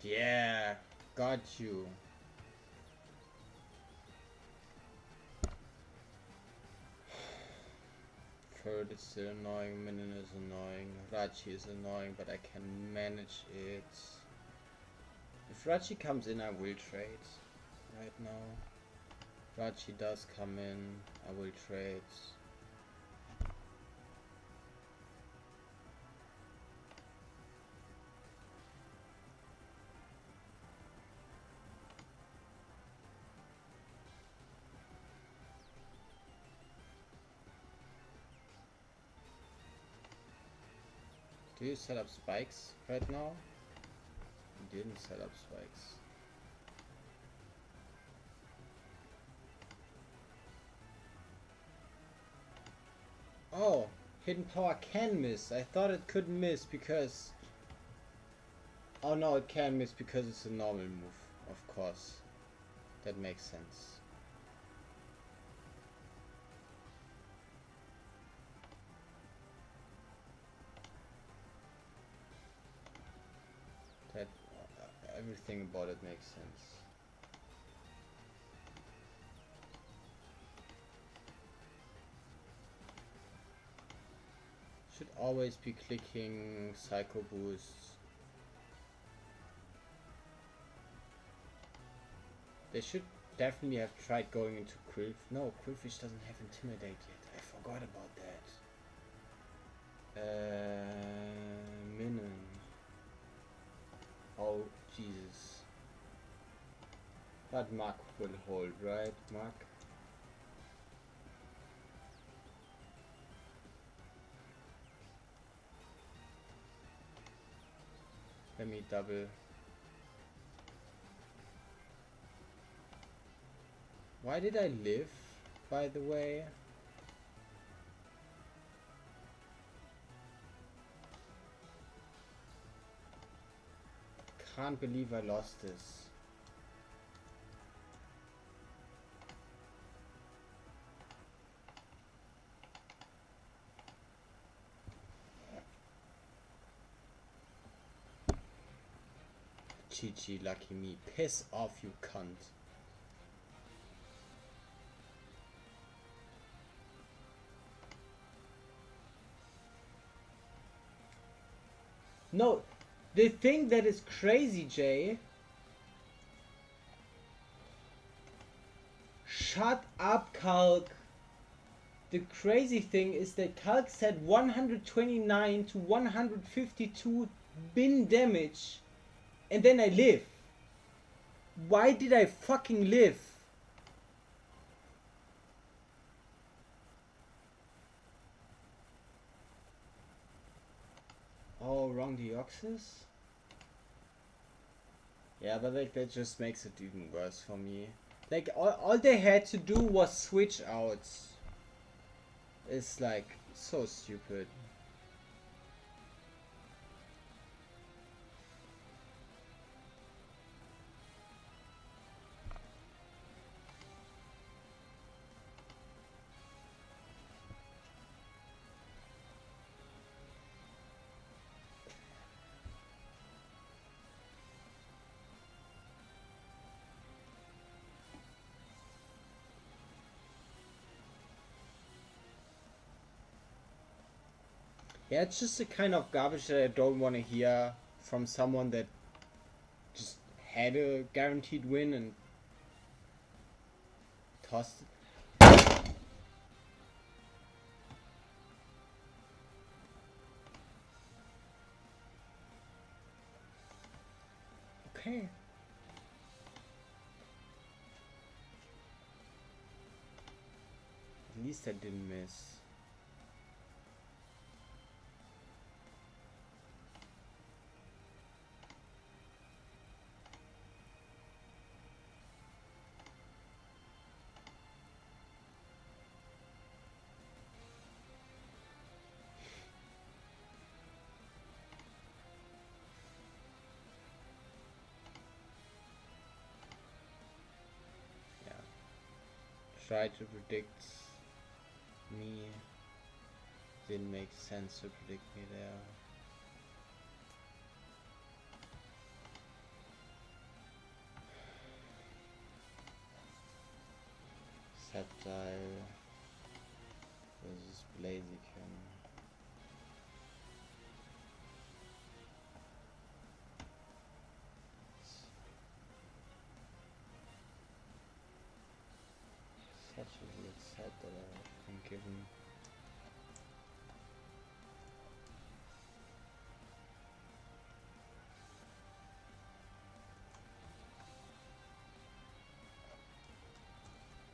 Yeah, got you. Third is still annoying, Minion is annoying, Rachi is annoying, but I can manage it. If Rachi comes in, I will trade right now. Rachi does come in, I will trade. Do you set up spikes right now? You didn't set up spikes. Oh, hidden power can miss. I thought it couldn't miss because... Oh no, it can miss because it's a normal move. Of course. That makes sense. That everything about it makes sense. Should always be clicking Psycho Boosts. They should definitely have tried going into Krill. No, Krillfish doesn't have Intimidate yet. I forgot about that. Minion. Oh, Jesus. But Mark will hold, right? Mark? Let me double. Why did I live, by the way? Can't believe I lost this. GG, lucky me. Piss off, you cunt. No, the thing that is crazy, Jay. Shut up, Kalk. The crazy thing is that Kalk said 129 to 152 bin damage. And then I live. Why did I fucking live? Oh, wrong Deoxys? Yeah, but like that just makes it even worse for me. Like all they had to do was switch out. It's like so stupid. Yeah, it's just the kind of garbage that I don't want to hear from someone that just had a guaranteed win and tossed it. Okay. At least I didn't miss. Yeah. Try to predict me. Didn't make sense to predict me there. Septile versus Blaziken. Such a weird set that I've been given.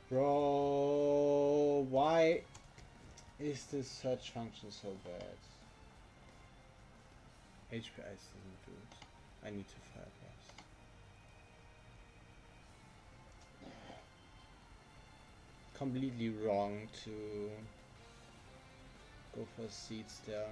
Bro, why is this search function so bad? HPI doesn't do it. I need to fire blast. Completely wrong to go for seeds there.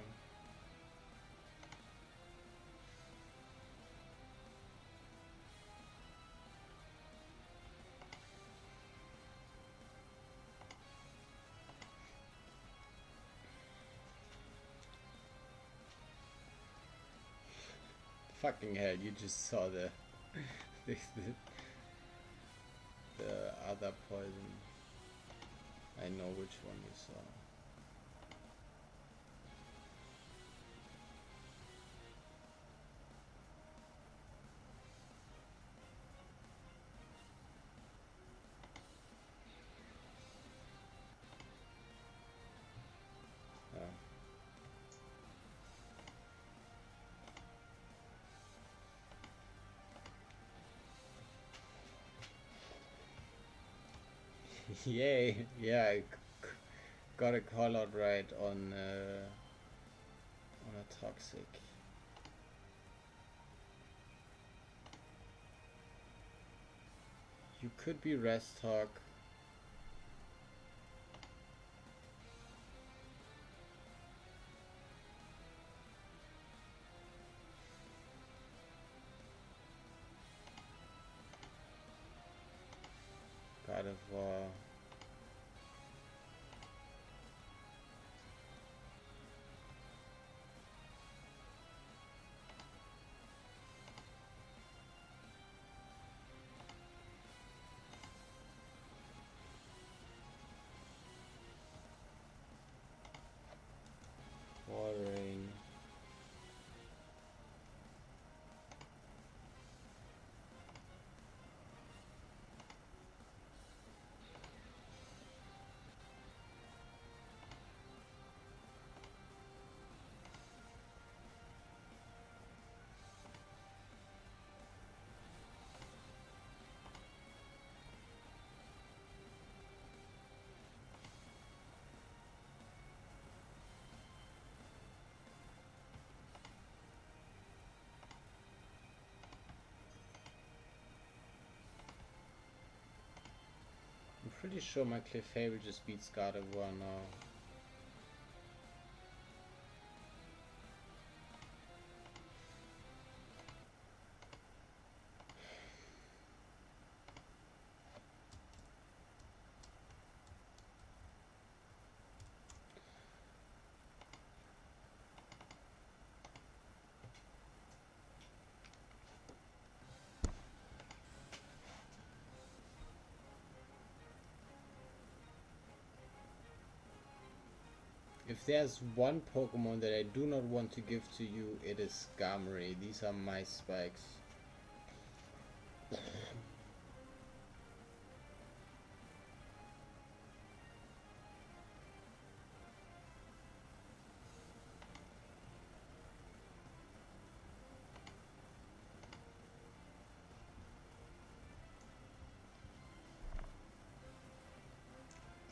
Fucking hell, you just saw the the, the other poison. I know which one you saw. Yay! Yeah, I got a call out right on a toxic. You could be rest talk. God of War. Rain. Pretty sure my Clefable just beats Gardevoir now. If there's one Pokemon that I do not want to give to you, it is Skarmory. These are my spikes.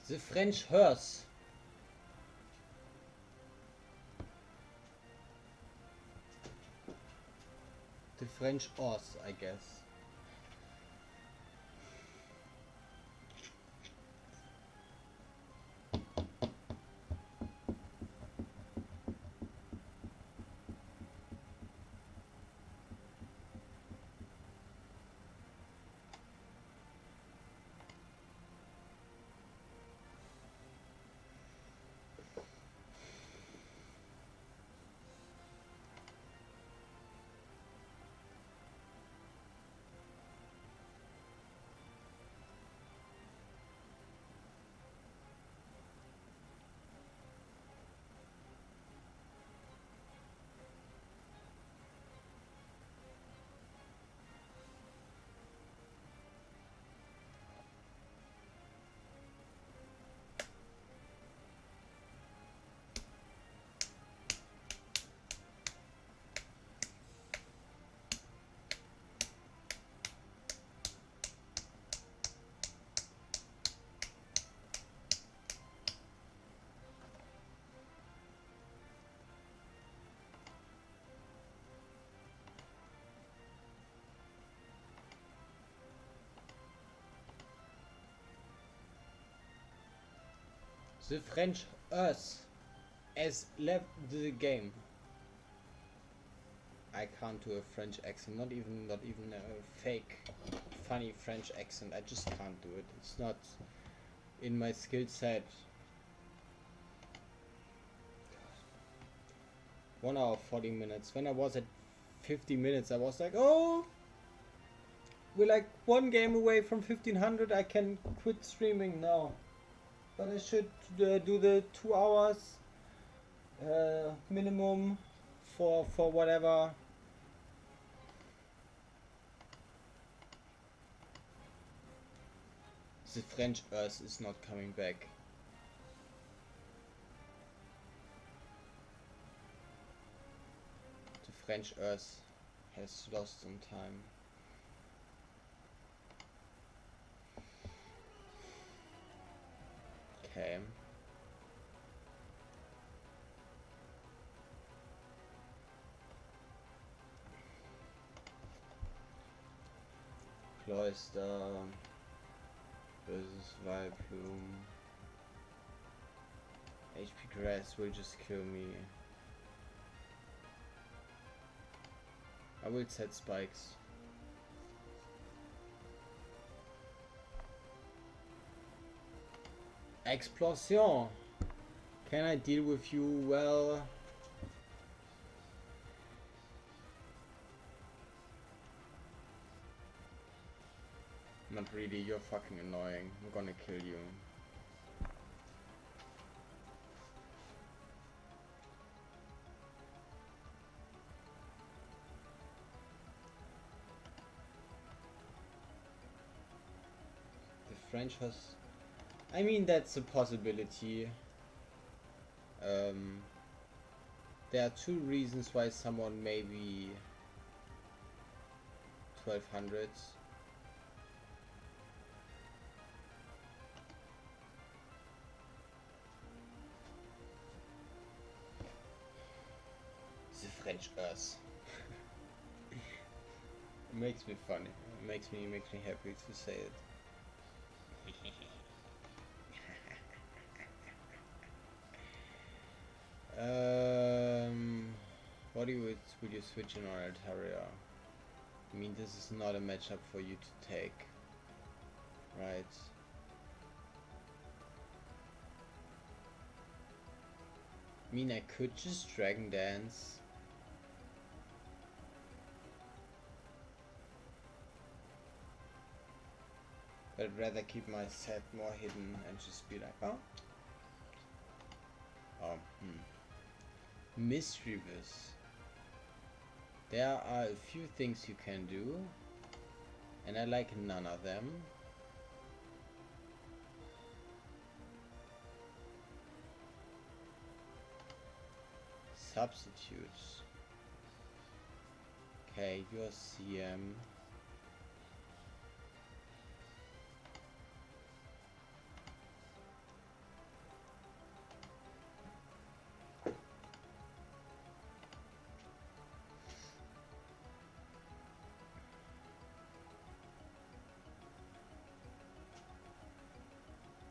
The French horse. The French horse, I guess. The French us has left the game. I can't do a French accent, not even a fake funny French accent. I just can't do it. It's not in my skill set. 1 hour 40 minutes. When I was at 50 minutes, I was like, oh, we're like one game away from 1500. I can quit streaming now. But I should do the 2 hours minimum for whatever. The French Earth is not coming back. The French Earth has lost some time. Okay. Cloyster versus Vileplume. HP Grass will just kill me. I will set spikes. Explosion! Can I deal with you well? Not really, you're fucking annoying. I'm gonna kill you. The French has... I mean, that's a possibility. There are two reasons why someone may be 1200s. The French Earth. It makes me funny. It makes me happy to say it. What would you switch in on Altaria? I mean, this is not a matchup for you to take, right? I mean, I could just Dragon Dance. But I'd rather keep my set more hidden and just be like, oh. Mischievous. There are a few things you can do, and I like none of them. Substitutes. Okay, you're CM.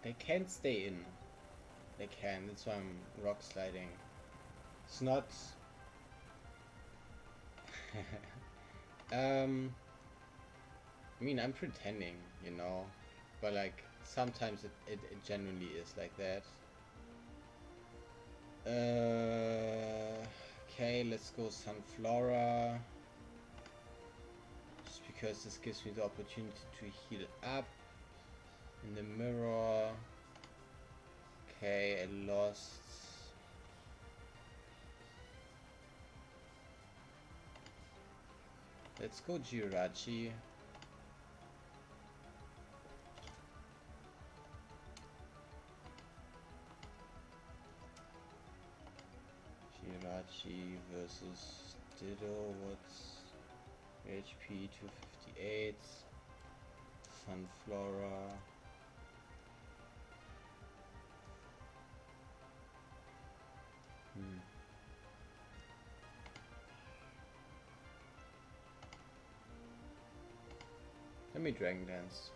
They can't stay in. They can, that's why I'm rock sliding. It's not... I mean, I'm pretending, you know, but like, sometimes it genuinely is like that. Okay, let's go Sunflora. Just because this gives me the opportunity to heal up. In the mirror. Okay, I lost. Let's go Jirachi. Jirachi versus Ditto. What's HP 258? Sunflora. Let me Dragon Dance.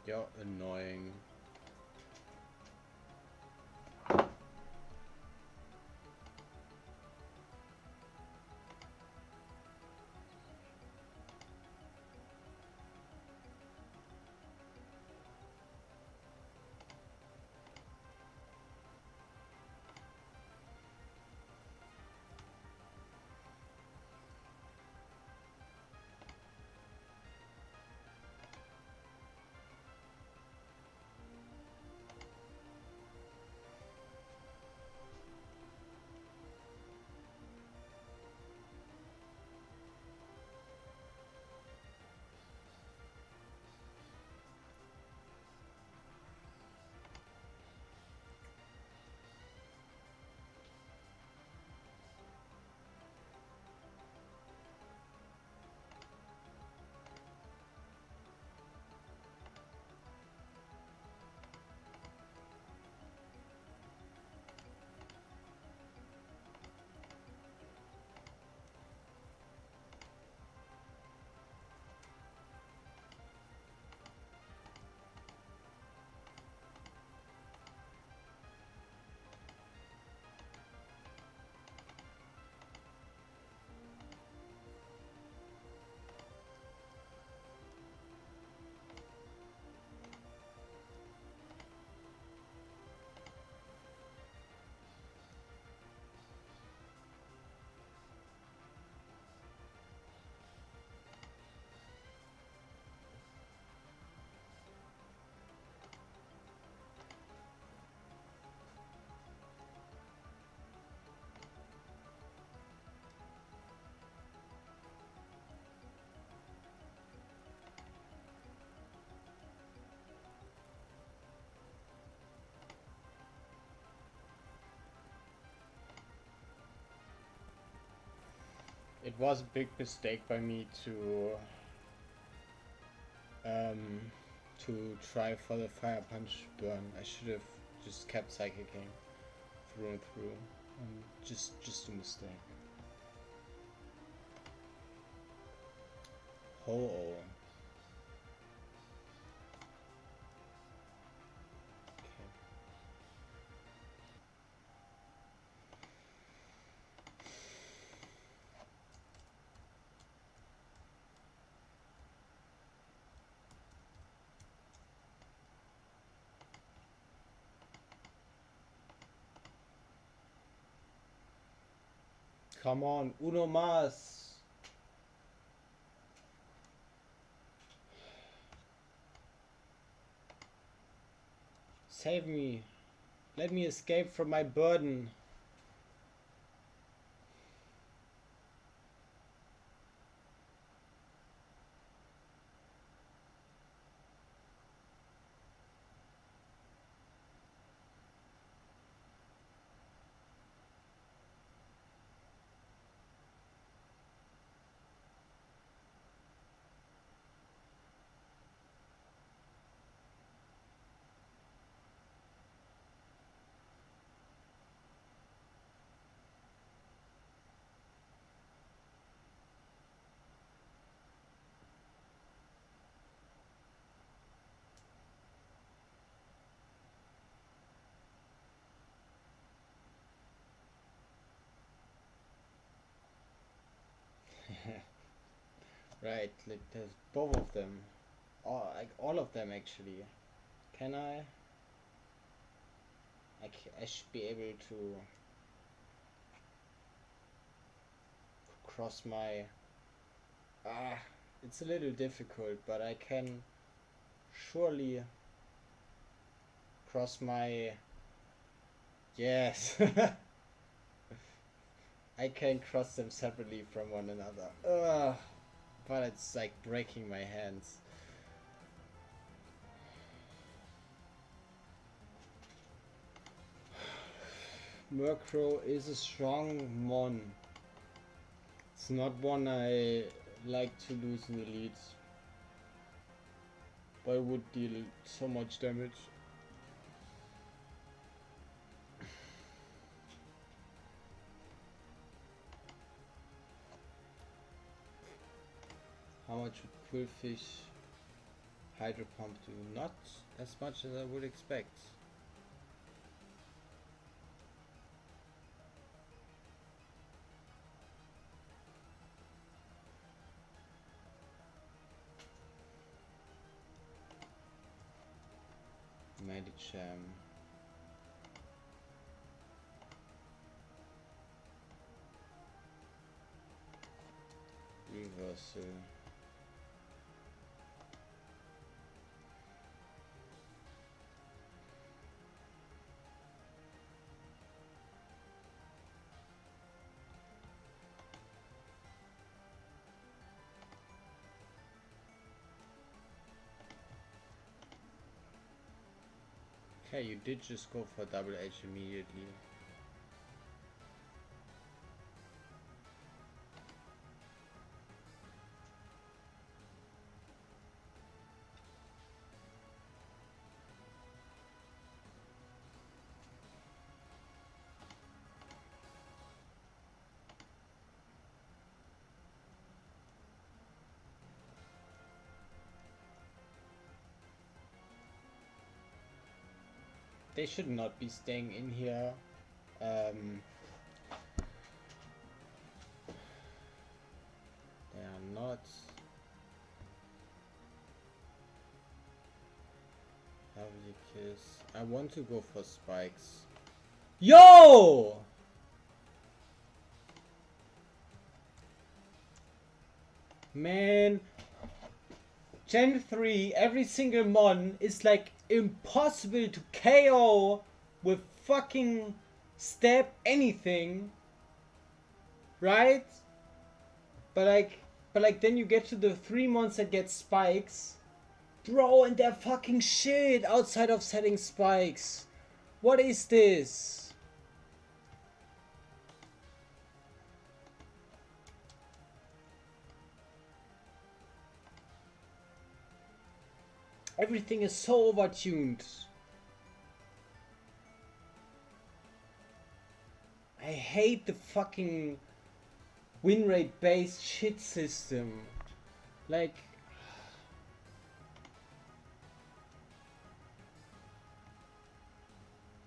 You're annoying. It was a big mistake by me to try for the Fire Punch burn. I should have just kept psychicking through and through. Just a mistake. Oh. Come on, uno más. Save me. Let me escape from my burden. Right, like there's both of them. Like all of them actually. Can I? I should be able to cross my... it's a little difficult, but I can surely cross my... Yes! I can cross them separately from one another. But it's like breaking my hands. Murkrow is a strong mon. It's not one I like to lose in the leads. But it would deal so much damage. How much would Quillfish Hydro Pump do? Not as much as I would expect. Medicham. Reversal. Okay, you did just go for double H immediately. They should not be staying in here. They are not. Heavily kiss. I want to go for spikes. Yo! Man. Gen 3, every single mon is like impossible to KO with fucking stab anything. Right? But like then you get to the 3 mons that get spikes. Bro, and they're fucking shit outside of setting spikes. What is this? Everything is so overtuned. hate the fucking win rate based shit system. Like,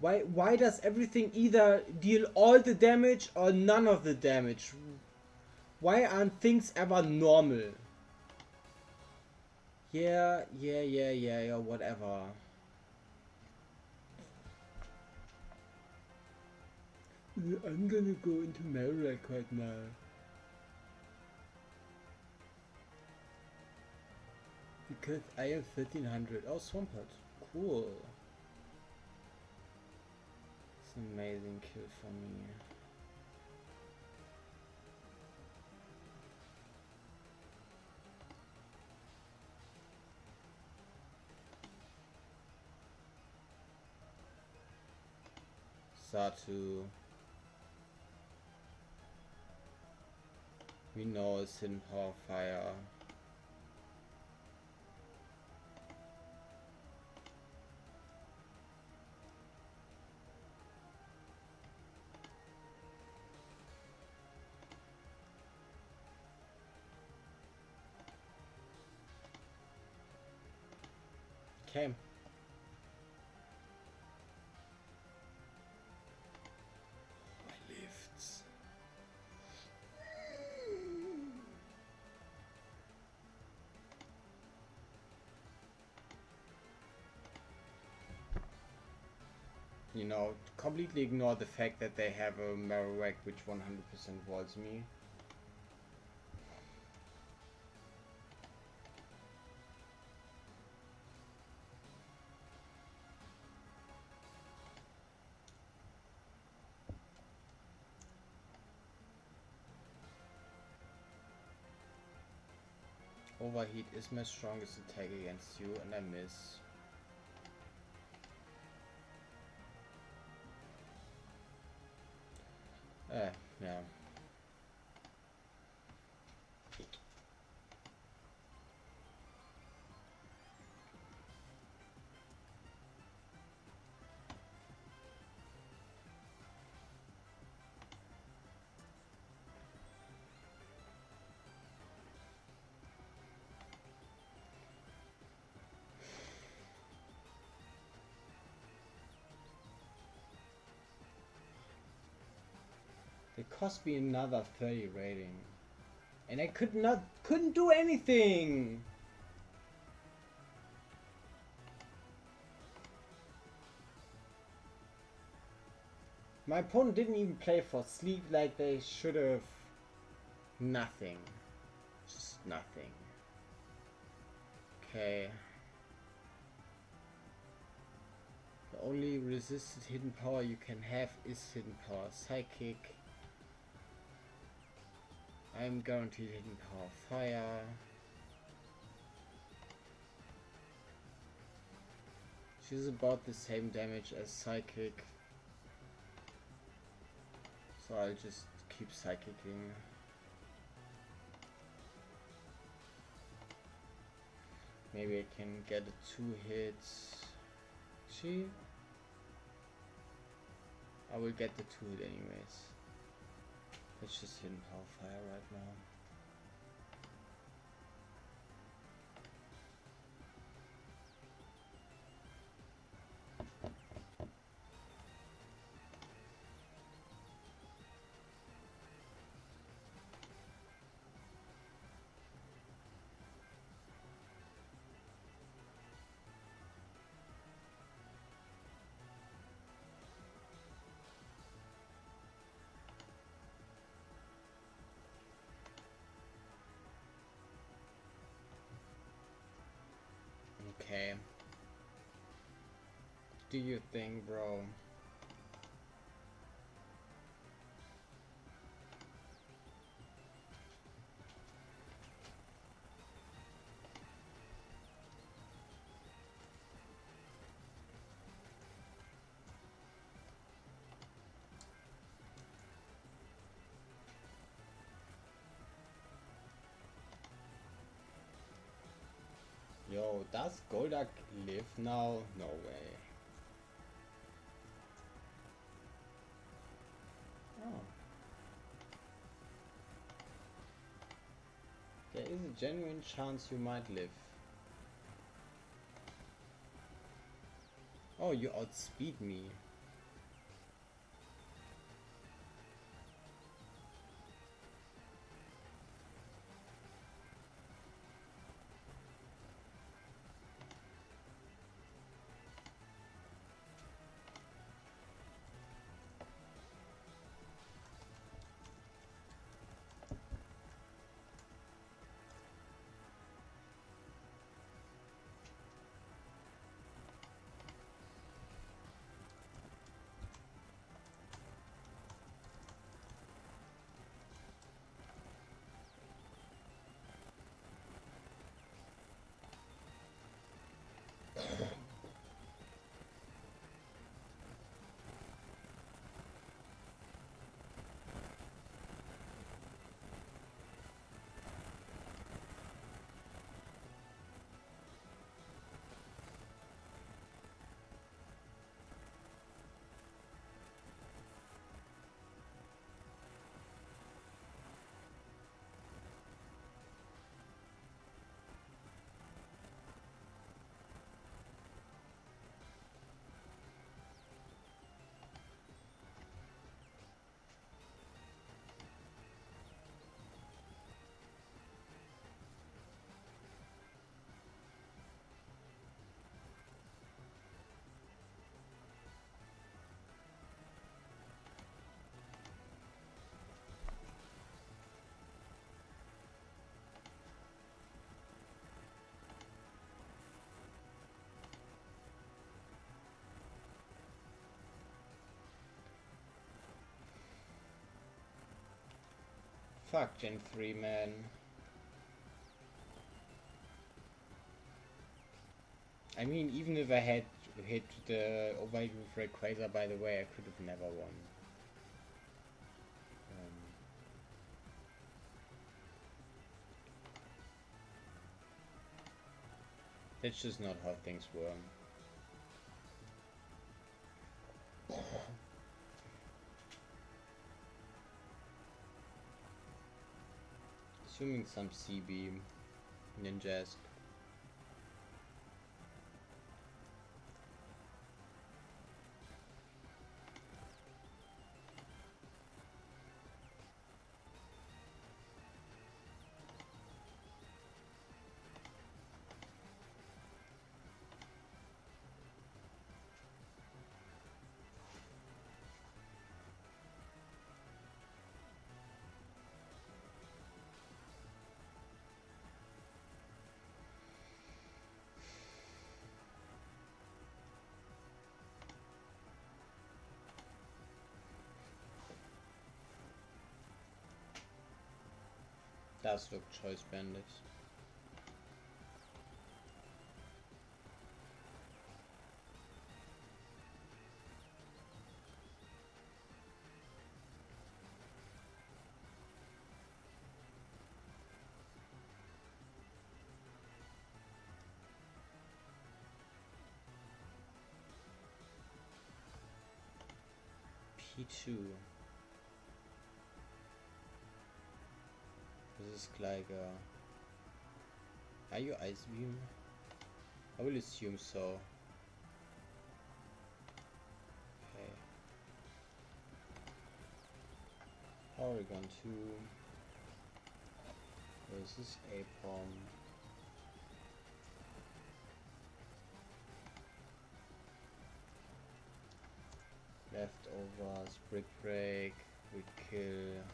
why does everything either deal all the damage or none of the damage? Why aren't things ever normal? Yeah, whatever. I'm gonna go into Marowak right now. Because I have 1300. Oh, Swampert. Cool. It's an amazing kill for me. Satu. We know it's in Power Fire. Okay. My lifts. You know, completely ignore the fact that they have a Marowak which 100% walls me. Overheat is my strongest attack against you, and I miss. Yeah. It cost me another 30 rating. And I couldn't do anything! My opponent didn't even play for sleep like they should have. Nothing. Just nothing. Okay. The only resisted hidden power you can have is hidden power. Psychic. I'm guaranteed hidden power. Fire. She's about the same damage as Psychic. So I'll just keep Psychicking. Maybe I can get a 2 hits. I will get the 2 hit anyways. Let's just hidden power fire right now. Okay. Do your thing, bro. Yo, does Golduck live now? No way. Oh, There is a genuine chance you might live. Oh, you outspeed me. Fuck Gen 3, man. I mean, even if I had hit the overheat with Rayquaza, by the way, I could have never won. That's just not how things were. Assuming some C-beam, Ninjask. Does look Choice Bandit. P2. This is Gligar. Are you Ice Beam? I will assume so. Okay. Porygon 2. This is Apom. Leftovers, Brick Break, we kill.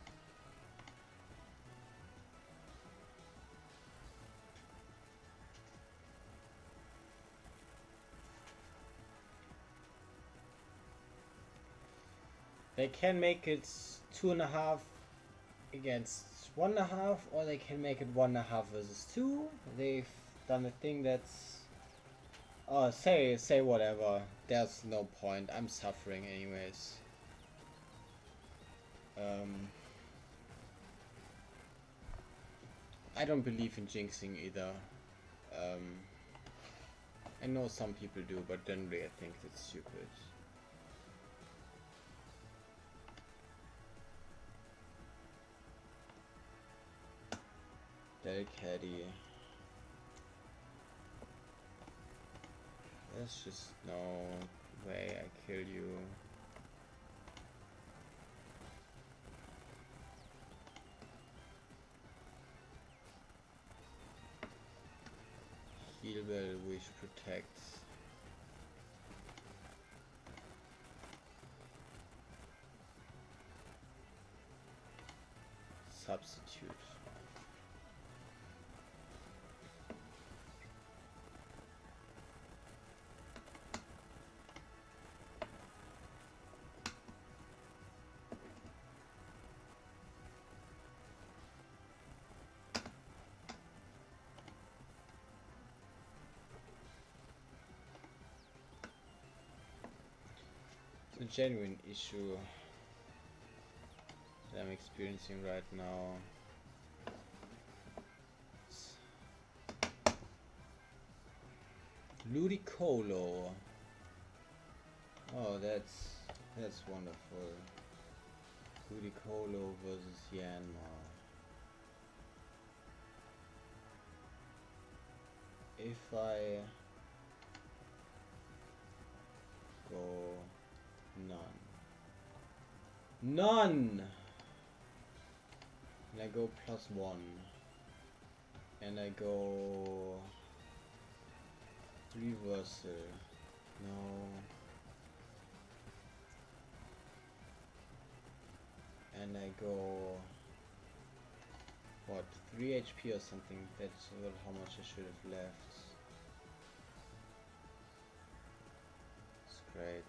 They can make it 2.5 against 1.5, or they can make it 1.5 versus 2. They've done a thing that's... Oh, say whatever. There's no point. I'm suffering anyways. I don't believe in jinxing either. I know some people do, but generally I think that's stupid. Del Caddy. There's just no way I kill you. Heal well, wish protects. Substitute. It's a genuine issue that I'm experiencing right now. Ludicolo. Oh, that's wonderful. Ludicolo versus Yanma. If I go none, and I go +1, and I go reversal, no, and I go what, 3 HP or something. That's about how much I should have left. It's great.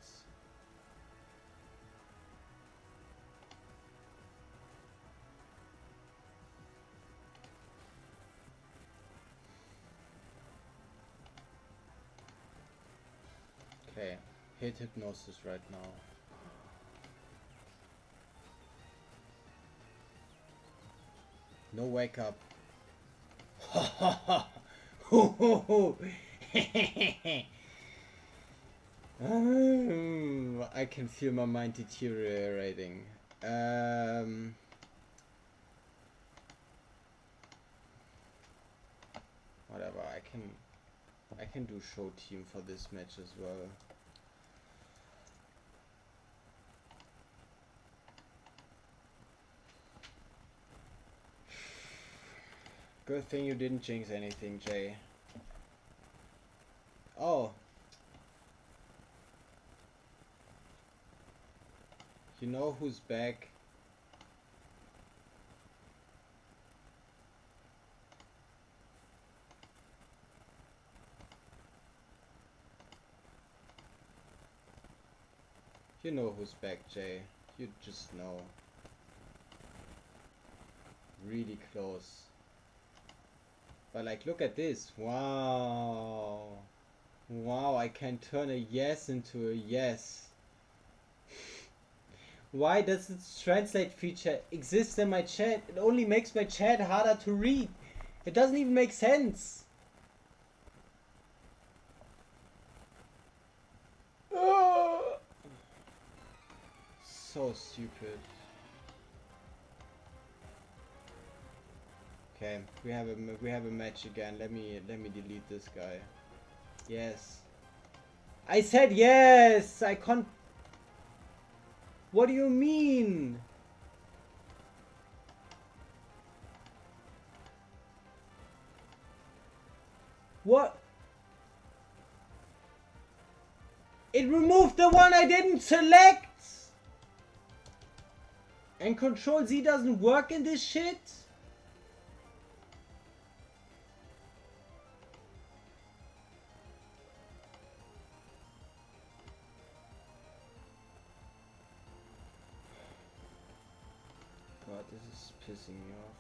Okay, hit hypnosis right now. No wake up. I can feel my mind deteriorating. Whatever, I can do show team for this match as well. Good thing you didn't jinx anything, Jay. Oh. You know who's back? You know who's back, Jay. You just know. Really close. But like, look at this. Wow. Wow, I can turn a yes into a yes. Why does this translate feature exist in my chat? It only makes my chat harder to read. It doesn't even make sense. So stupid. Okay, we have a match again. Let me delete this guy. Yes. I said yes. I can't. What do you mean? What? It removed the one I didn't select. And Control Z doesn't work in this shit. God, this is pissing me off.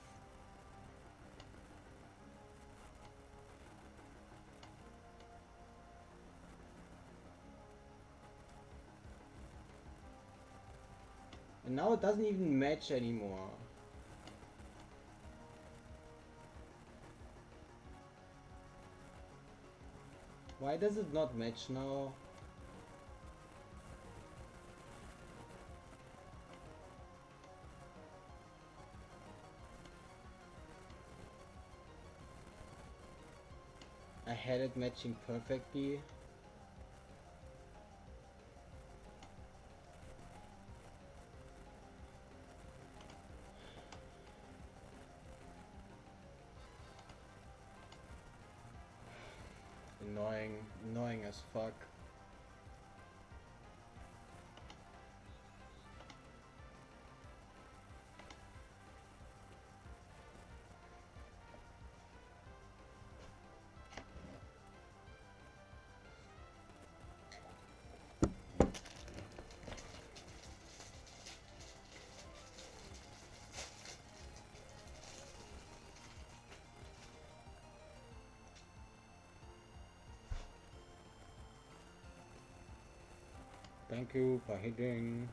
And now it doesn't even match anymore. Why does it not match now? I had it matching perfectly. Annoying as fuck. Thank you for hitting.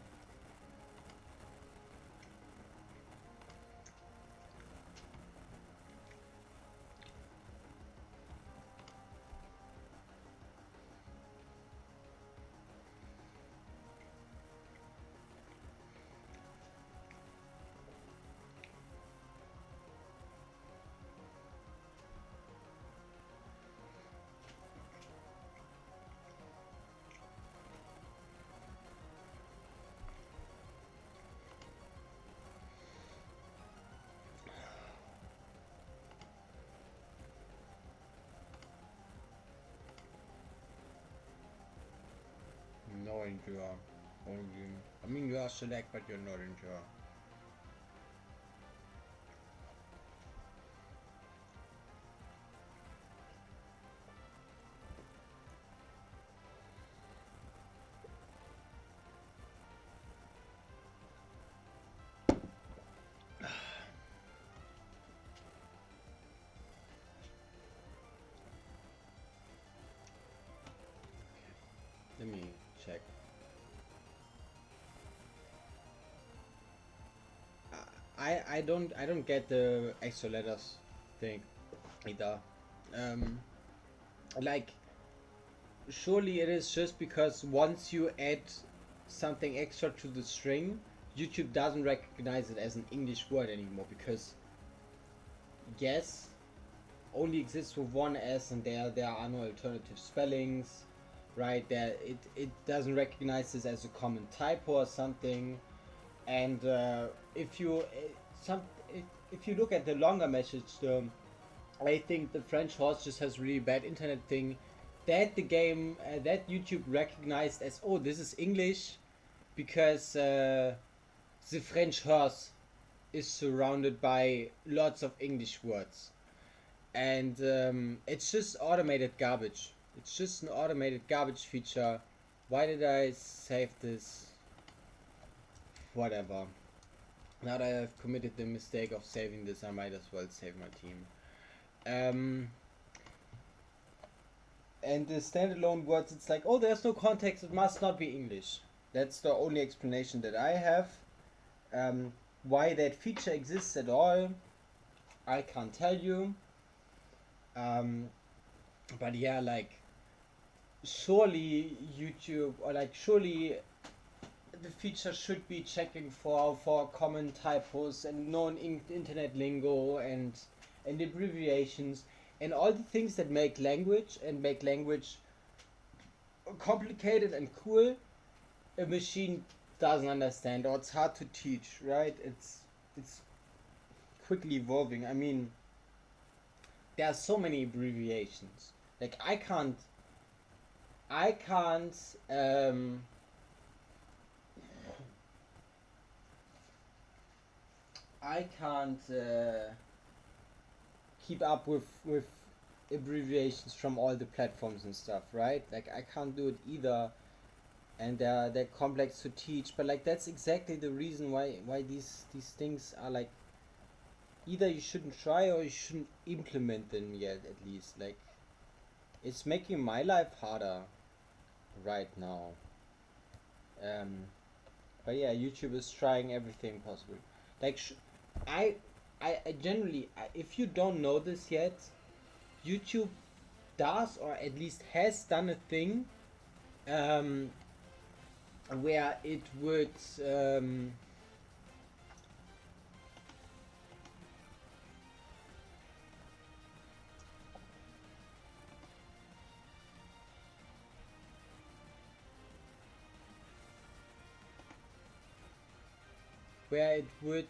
No endure. Only. I mean, you are select, but you're not endure. Let me check. I don't get the extra letters thing either. Um, like surely it is just because once you add something extra to the string, YouTube doesn't recognize it as an English word anymore because yes, only exists with one S and there are no alternative spellings, right? It doesn't recognize this as a common typo or something, and if you some if you look at the longer message, I think the French horse just has really bad internet thing that the game that YouTube recognized as, oh, this is English because the French horse is surrounded by lots of English words, and it's just automated garbage. It's just an automated garbage feature. Why did I save this? Whatever. Now that I've committed the mistake of saving this, I might as well save my team. And the standalone words, it's like, oh, there's no context, it must not be English. That's the only explanation that I have. Why that feature exists at all, I can't tell you. But yeah, like, surely YouTube, or like, surely the feature should be checking for common typos and known internet lingo and abbreviations and all the things that make language complicated and cool. A machine doesn't understand, or it's hard to teach, right? It's quickly evolving. I mean, there are so many abbreviations. Like I can't keep up with abbreviations from all the platforms and stuff, right? Like I can't do it either, and they're complex to teach. But like that's exactly the reason why these things are like, either you shouldn't try or you shouldn't implement them yet, at least. Like it's making my life harder right now. Um, but yeah, YouTube is trying everything possible. Like I, I generally, if you don't know this yet, YouTube does, or at least has done, a thing um, where it would where it would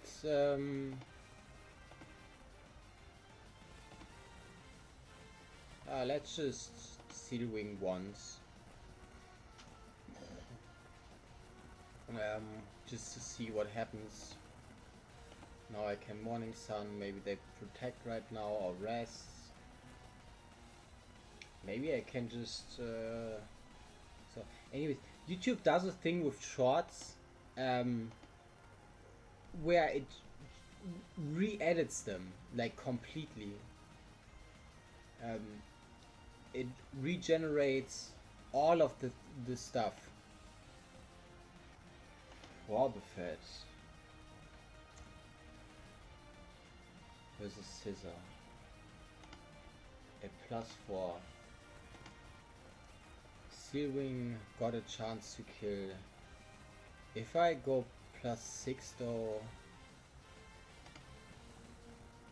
let's just seal wing once, just to see what happens. Now I can Morning Sun, maybe they protect right now or rest. Maybe I can just so anyways, YouTube does a thing with shorts where it re-edits them like completely. It regenerates all of the stuff. Wobbuffet versus Scissor. A +4. Sealwing got a chance to kill. If I go +6 though,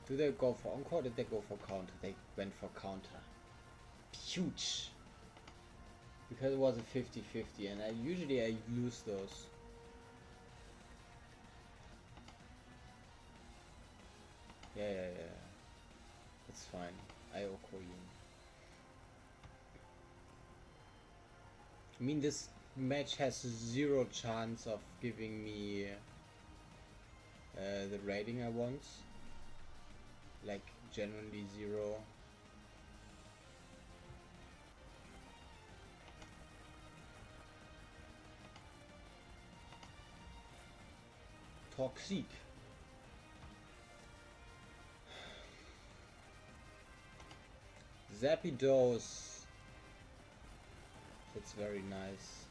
do they go for encore or did they go for counter? They went for counter. Huge! Because it was a 50-50 and usually I lose those. Yeah. That's fine. I Oko you. I mean, this match has 0 chance of giving me the rating I want. Like, genuinely 0. Toxic. Zapdos. That's very nice.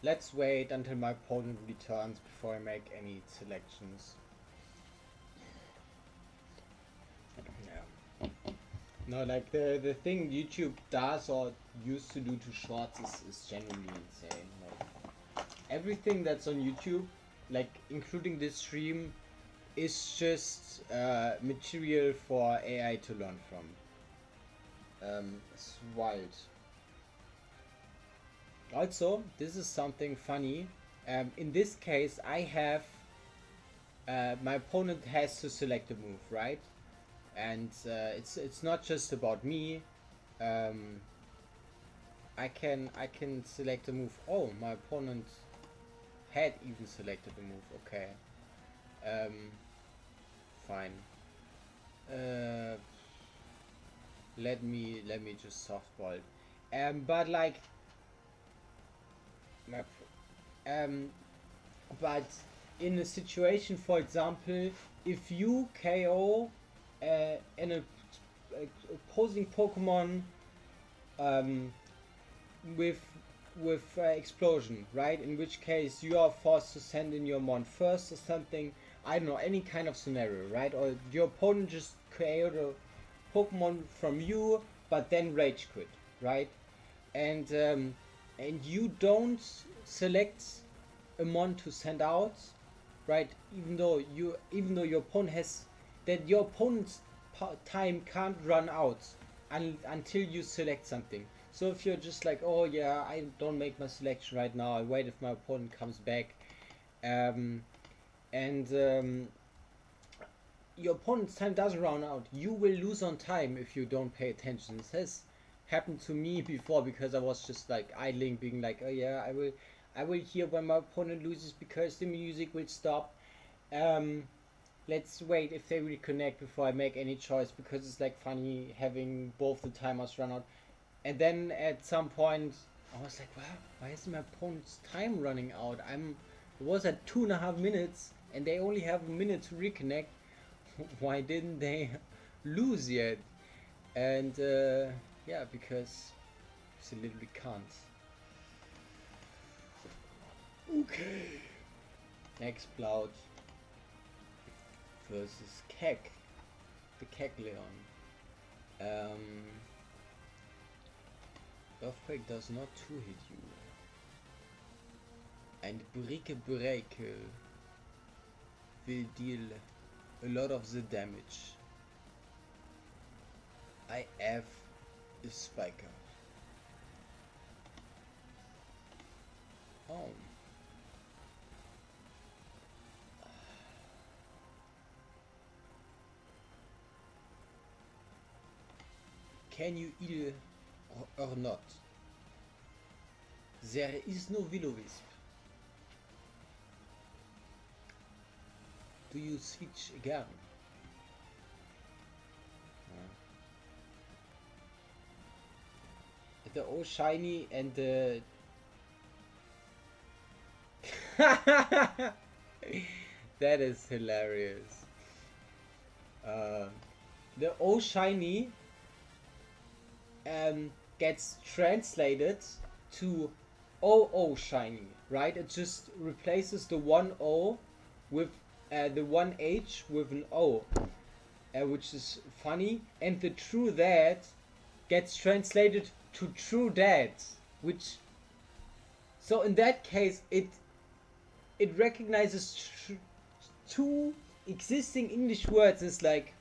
Let's wait until my opponent returns before I make any selections. No, like the thing YouTube does or used to do to shorts is genuinely insane. Like, everything that's on YouTube, like including this stream, is just material for AI to learn from. It's wild. Also, this is something funny. In this case, I have my opponent has to select a move, right? And it's not just about me. I can select a move. Oh, my opponent had even selected a move. Okay. Fine. Let me just softball it. But like. But in a situation, for example, if you KO an opposing Pokemon with explosion, right? In which case you are forced to send in your mon first or something. I don't know, any kind of scenario, right? Or your opponent just KO'd a Pokemon from you, but then rage quit, right? And you don't select a mon to send out, right? Even though your opponent has that, your opponent's time can't run out until you select something. So if you're just like, oh yeah, I don't make my selection right now, I wait if my opponent comes back, your opponent's time doesn't run out, you will lose on time if you don't pay attention. This has happened to me before because I was just like idling, being like, oh yeah, I will hear when my opponent loses because the music will stop. Let's wait if they reconnect before I make any choice, because it's like funny having both the timers run out. And then at some point I was like, wow, why is my opponent's time running out? It was at 2.5 minutes and they only have a minute to reconnect. Why didn't they lose yet? And yeah, because they literally can't. Okay. Next Cloud versus Keck, the Keck Leon. Earthquake does not to hit you. And Break will deal a lot of the damage. I have a spiker. Oh. Can you heal or not? There is no Will-O-Wisp. Do you switch again? The old shiny and the that is hilarious. The old shiny gets translated to OO shiny, right? It just replaces the one O with the one H with an O, which is funny. And the true that gets translated to true that, which, so in that case it recognizes two existing English words. It's like,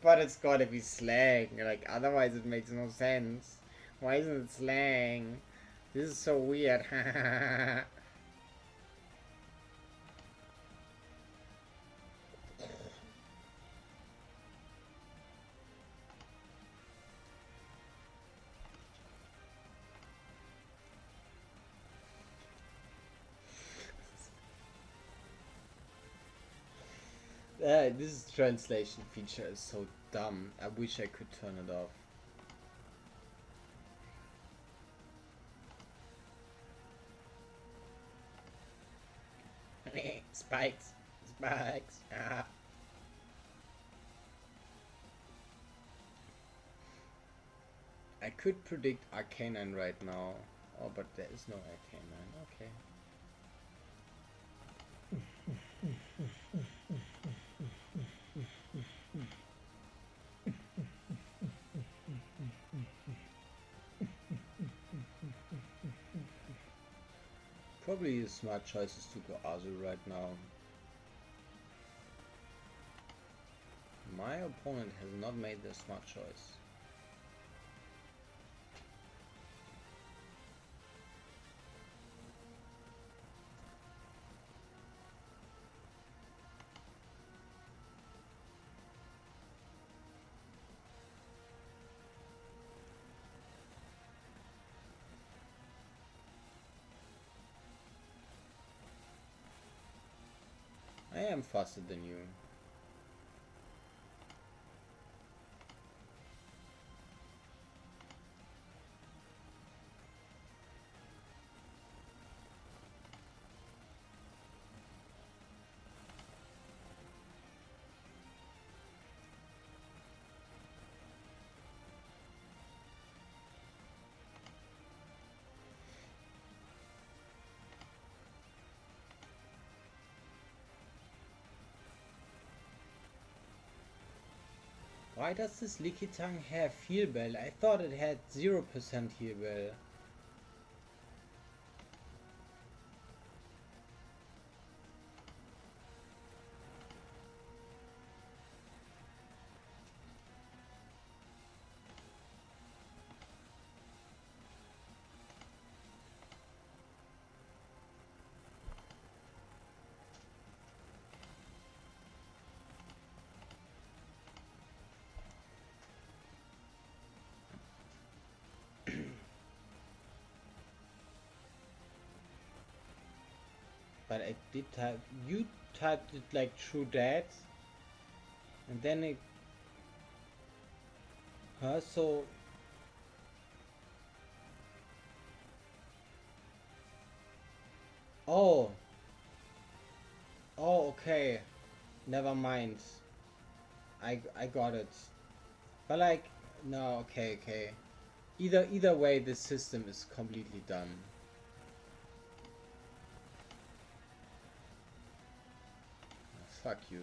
but it's gotta be slang, like otherwise it makes no sense. Why isn't it slang? This is so weird. This translation feature is so dumb. I wish I could turn it off. Spikes. Spikes. Ah. I could predict Arcanine right now. Oh, but there is no Arcanine. Okay. Probably a smart choice is to go Azul right now. My opponent has not made the smart choice. I am faster than you. Why does this Lickitung have Heal Bell? I thought it had 0% Heal Bell. But I did type, you typed it like true that, and then it, so, oh, okay, never mind, I got it, but like, no, okay, either way, the system is completely done. Fuck you.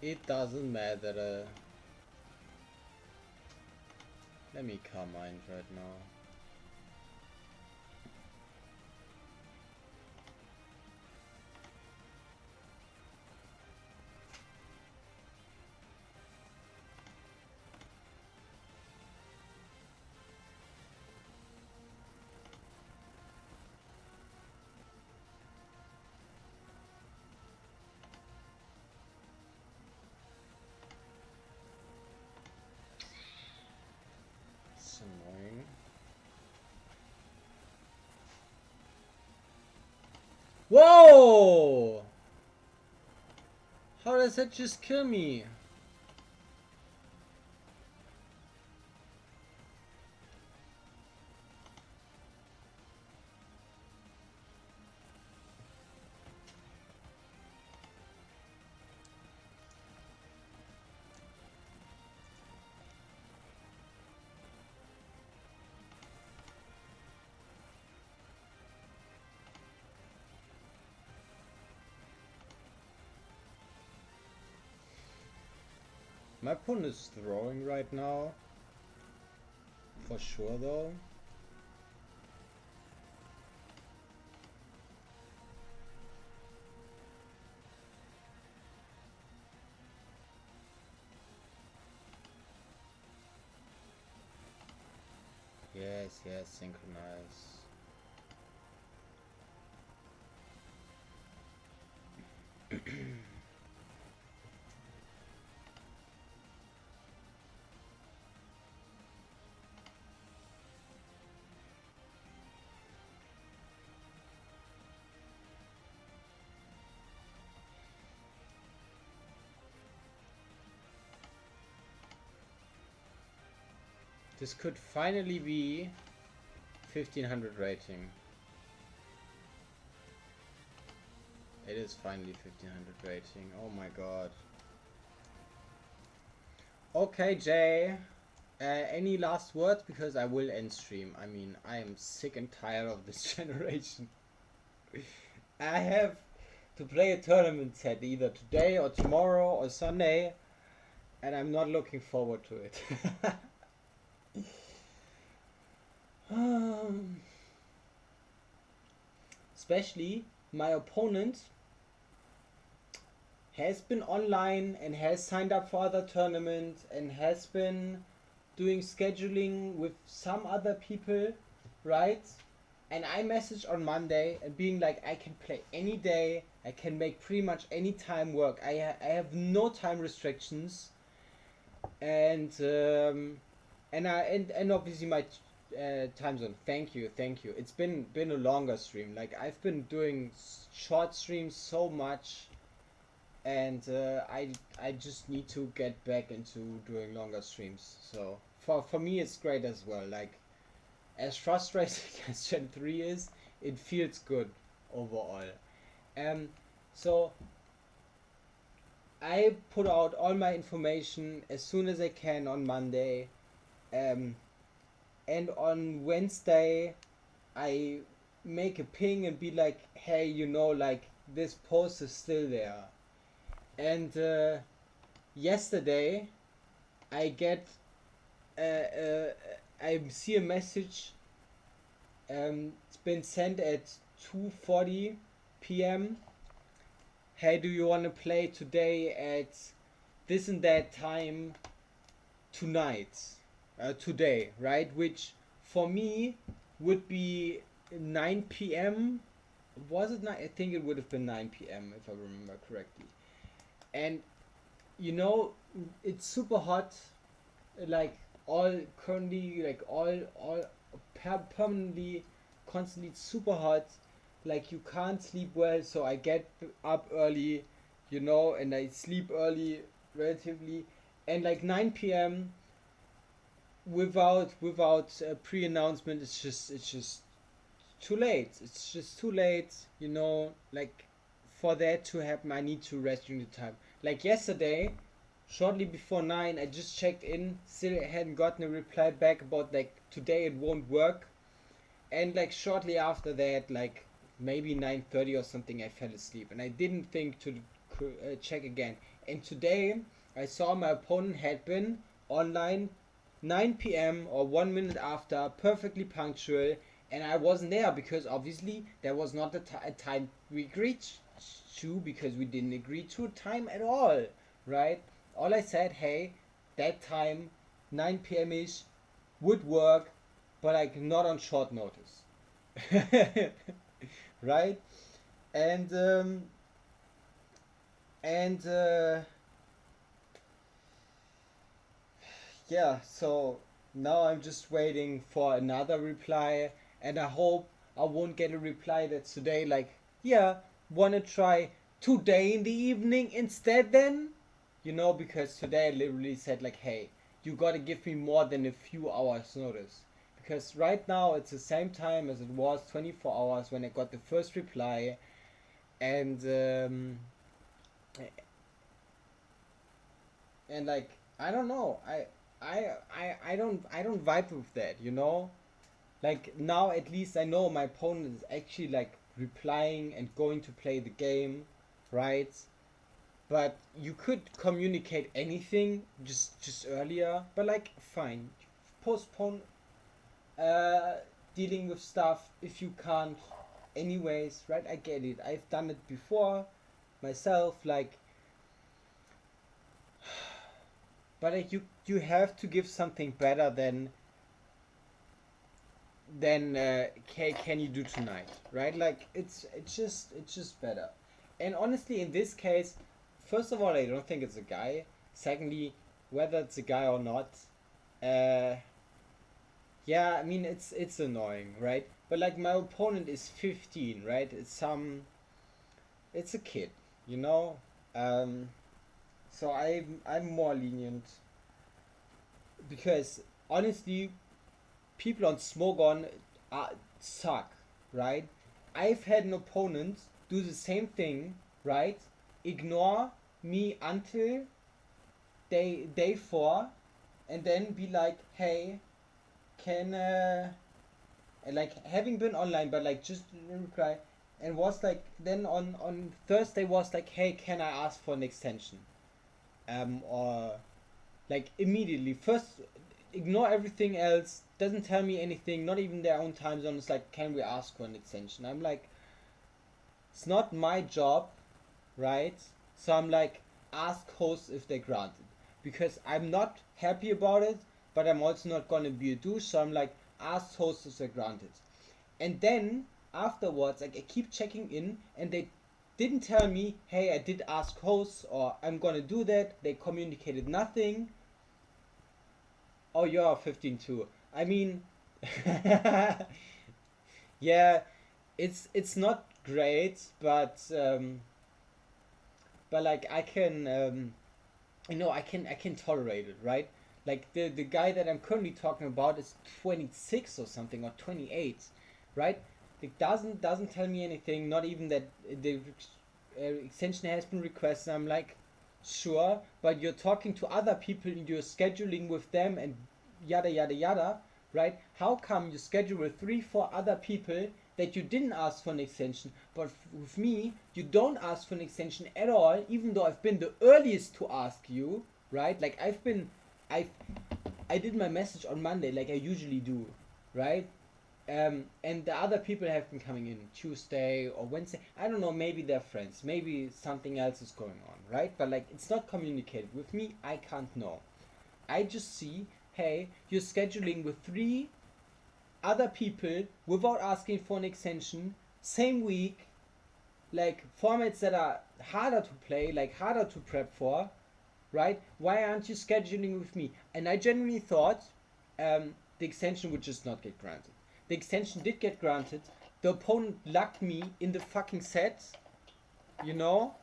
It doesn't matter. Let me calm mind right now. It's annoying. Whoa! How does that just kill me? My opponent is throwing right now. For sure though. Yes, yes, synchronize. This could finally be 1500 rating. It is finally 1500 rating. Oh my god. Okay, Jay. Any last words? Because I will end stream. I mean, I am sick and tired of this generation. I have to play a tournament set either today or tomorrow or Sunday, and I'm not looking forward to it. Especially my opponent has been online and has signed up for other tournaments and has been doing scheduling with some other people, right? And I messaged on Monday and being like, I can play any day, I can make pretty much any time work. I have no time restrictions, and obviously my time zone. Thank you. It's been a longer stream. Like I've been doing short streams so much, and I just need to get back into doing longer streams. So for me it's great as well. Like as frustrating as Gen 3 is, it feels good overall. So I put out all my information as soon as I can on Monday. And on Wednesday I make a ping and be like, hey, you know, like this post is still there. And yesterday I get I see a message, it's been sent at 2:40 p.m. Hey, do you want to play today at this and that time tonight? Today, right? Which for me would be 9 p.m. Was it 9? I think it would have been 9 p.m. if I remember correctly. And you know, it's super hot. Like all currently, like all permanently, constantly super hot. Like you can't sleep well, so I get up early, you know, and I sleep early relatively. And like 9 p.m. without pre-announcement, it's just too late. It's just too late, you know. Like for that to happen, I need to rest during the time. Like yesterday, shortly before 9, I just checked in, still hadn't gotten a reply back about like today it won't work. And like shortly after that, like maybe 9:30 or something, I fell asleep and I didn't think to check again. And today I saw my opponent had been online 9 p.m. or 1 minute after, perfectly punctual, and I wasn't there because obviously there was not a time we agreed to, because we didn't agree to a time at all, right? All I said, hey, that time, 9 p.m. ish, would work, but like not on short notice, right? And and yeah, so now I'm just waiting for another reply, and I hope I won't get a reply that's today, like, yeah, wanna try today in the evening instead then? Because today I literally said, like, hey, you gotta give me more than a few hours notice. Because right now it's the same time as it was 24 hours when I got the first reply, and like, I don't know, I don't vibe with that. Like, now at least I know my opponent is actually like replying and going to play the game, right? But you could communicate anything just earlier, but like, fine, postpone uh dealing with stuff if you can't anyways, right? I get it, I've done it before myself, like, but like, you have to give something better than can you do tonight, right? Like, it's just better. And honestly, in this case, first of all, I don't think it's a guy. Secondly, whether it's a guy or not, uh yeah, I mean, it's annoying, right? But like, my opponent is 15, right? It's a kid, you know um so I'm more lenient, because honestly, people on Smogon suck, right? I've had an opponent do the same thing, right? Ignore me until day 4, and then be like, hey, can like, having been online, but like, just reply, and was like, then on Thursday was like, hey, can I ask for an extension? Or like, immediately first ignore everything else, doesn't tell me anything, not even their own time zone. It's like, can we ask for an extension? I'm like, it's not my job, right? So I'm like, ask hosts if they grant it, because I'm not happy about it, but I'm also not gonna be a douche. So I'm like, ask hosts if they grant it. And then afterwards, like, I keep checking in, and they didn't tell me, hey, I did ask hosts, or I'm gonna do that. They communicated nothing. Oh, you're 15 too. I mean, yeah, it's not great, but like, I can I can tolerate it, right? Like, the guy that I'm currently talking about is 26 or something, or 28, right? It doesn't tell me anything. Not even that the extension has been requested. I'm like, sure, but you're talking to other people and you're scheduling with them and yada yada yada, right? How come you schedule with 3 4 other people that you didn't ask for an extension, but with me you don't ask for an extension at all, even though I've been the earliest to ask you, right? Like, I I did my message on Monday, like I usually do, right? And the other people have been coming in Tuesday or Wednesday. I don't know, maybe they're friends, maybe something else is going on, right? But like, it's not communicated with me. I can't know. I just see, hey, you're scheduling with 3 other people without asking for an extension, same week, like formats that are harder to play, like harder to prep for, right? Why aren't you scheduling with me? And I genuinely thought the extension would just not get granted. The extension did get granted. The opponent lucked me in the fucking set, you know,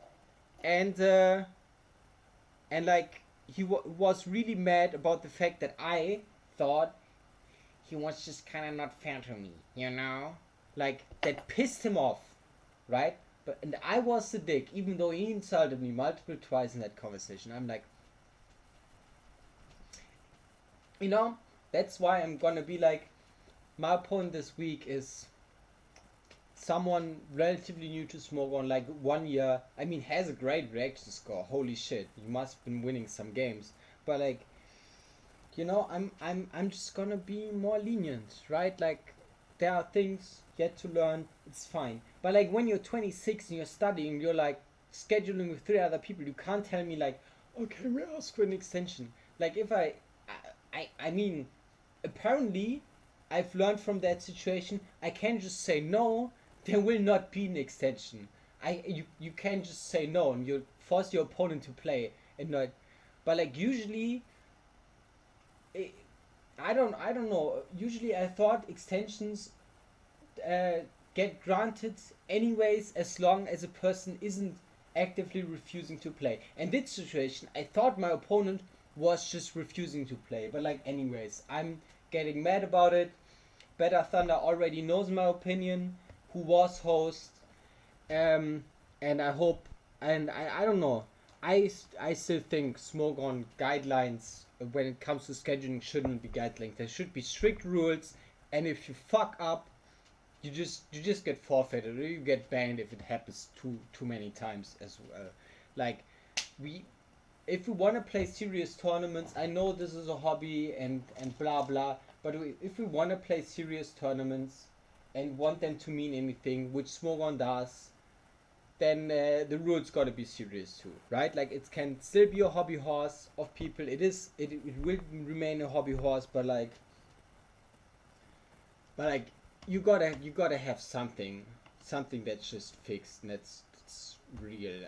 and like, he was really mad about the fact that I thought he was just kind of not fair to me, you know? Like, that pissed him off, right? And I was the dick, even though he insulted me multiple twice in that conversation. I'm like, you know, that's why I'm gonna be like, my opponent this week is someone relatively new to Smogon, like 1 year, I mean, has a great reaction score. Holy shit, you must have been winning some games. But like, I'm just gonna be more lenient, right? Like, there are things yet to learn. It's fine. But like, when you're 26 and you're studying, you're like scheduling with 3 other people. You can't tell me like, okay, we ask for an extension. Like, if I mean, apparently, I've learned from that situation. I can just say no. There will not be an extension. You can just say no and you force your opponent to play and not. But like usually, eh, I don't know. Usually, I thought extensions uh, get granted anyways as long as a person isn't actively refusing to play. And this situation, I thought my opponent was just refusing to play. But like, anyways, I'm getting mad about it. Better Thunder already knows my opinion, who was host, um, and I hope, and I don't know, I still think Smoke on guidelines when it comes to scheduling shouldn't be guidelines. There should be strict rules, and if you fuck up, you just get forfeited or you get banned if it happens too many times as well. Like, we if we want to play serious tournaments, I know this is a hobby and blah blah, but if we want to play serious tournaments and want them to mean anything, which Smogon does, then the rules gotta be serious too, right? Like, it can still be a hobby horse of people. It will remain a hobby horse, but like you gotta have something that's just fixed and that's real.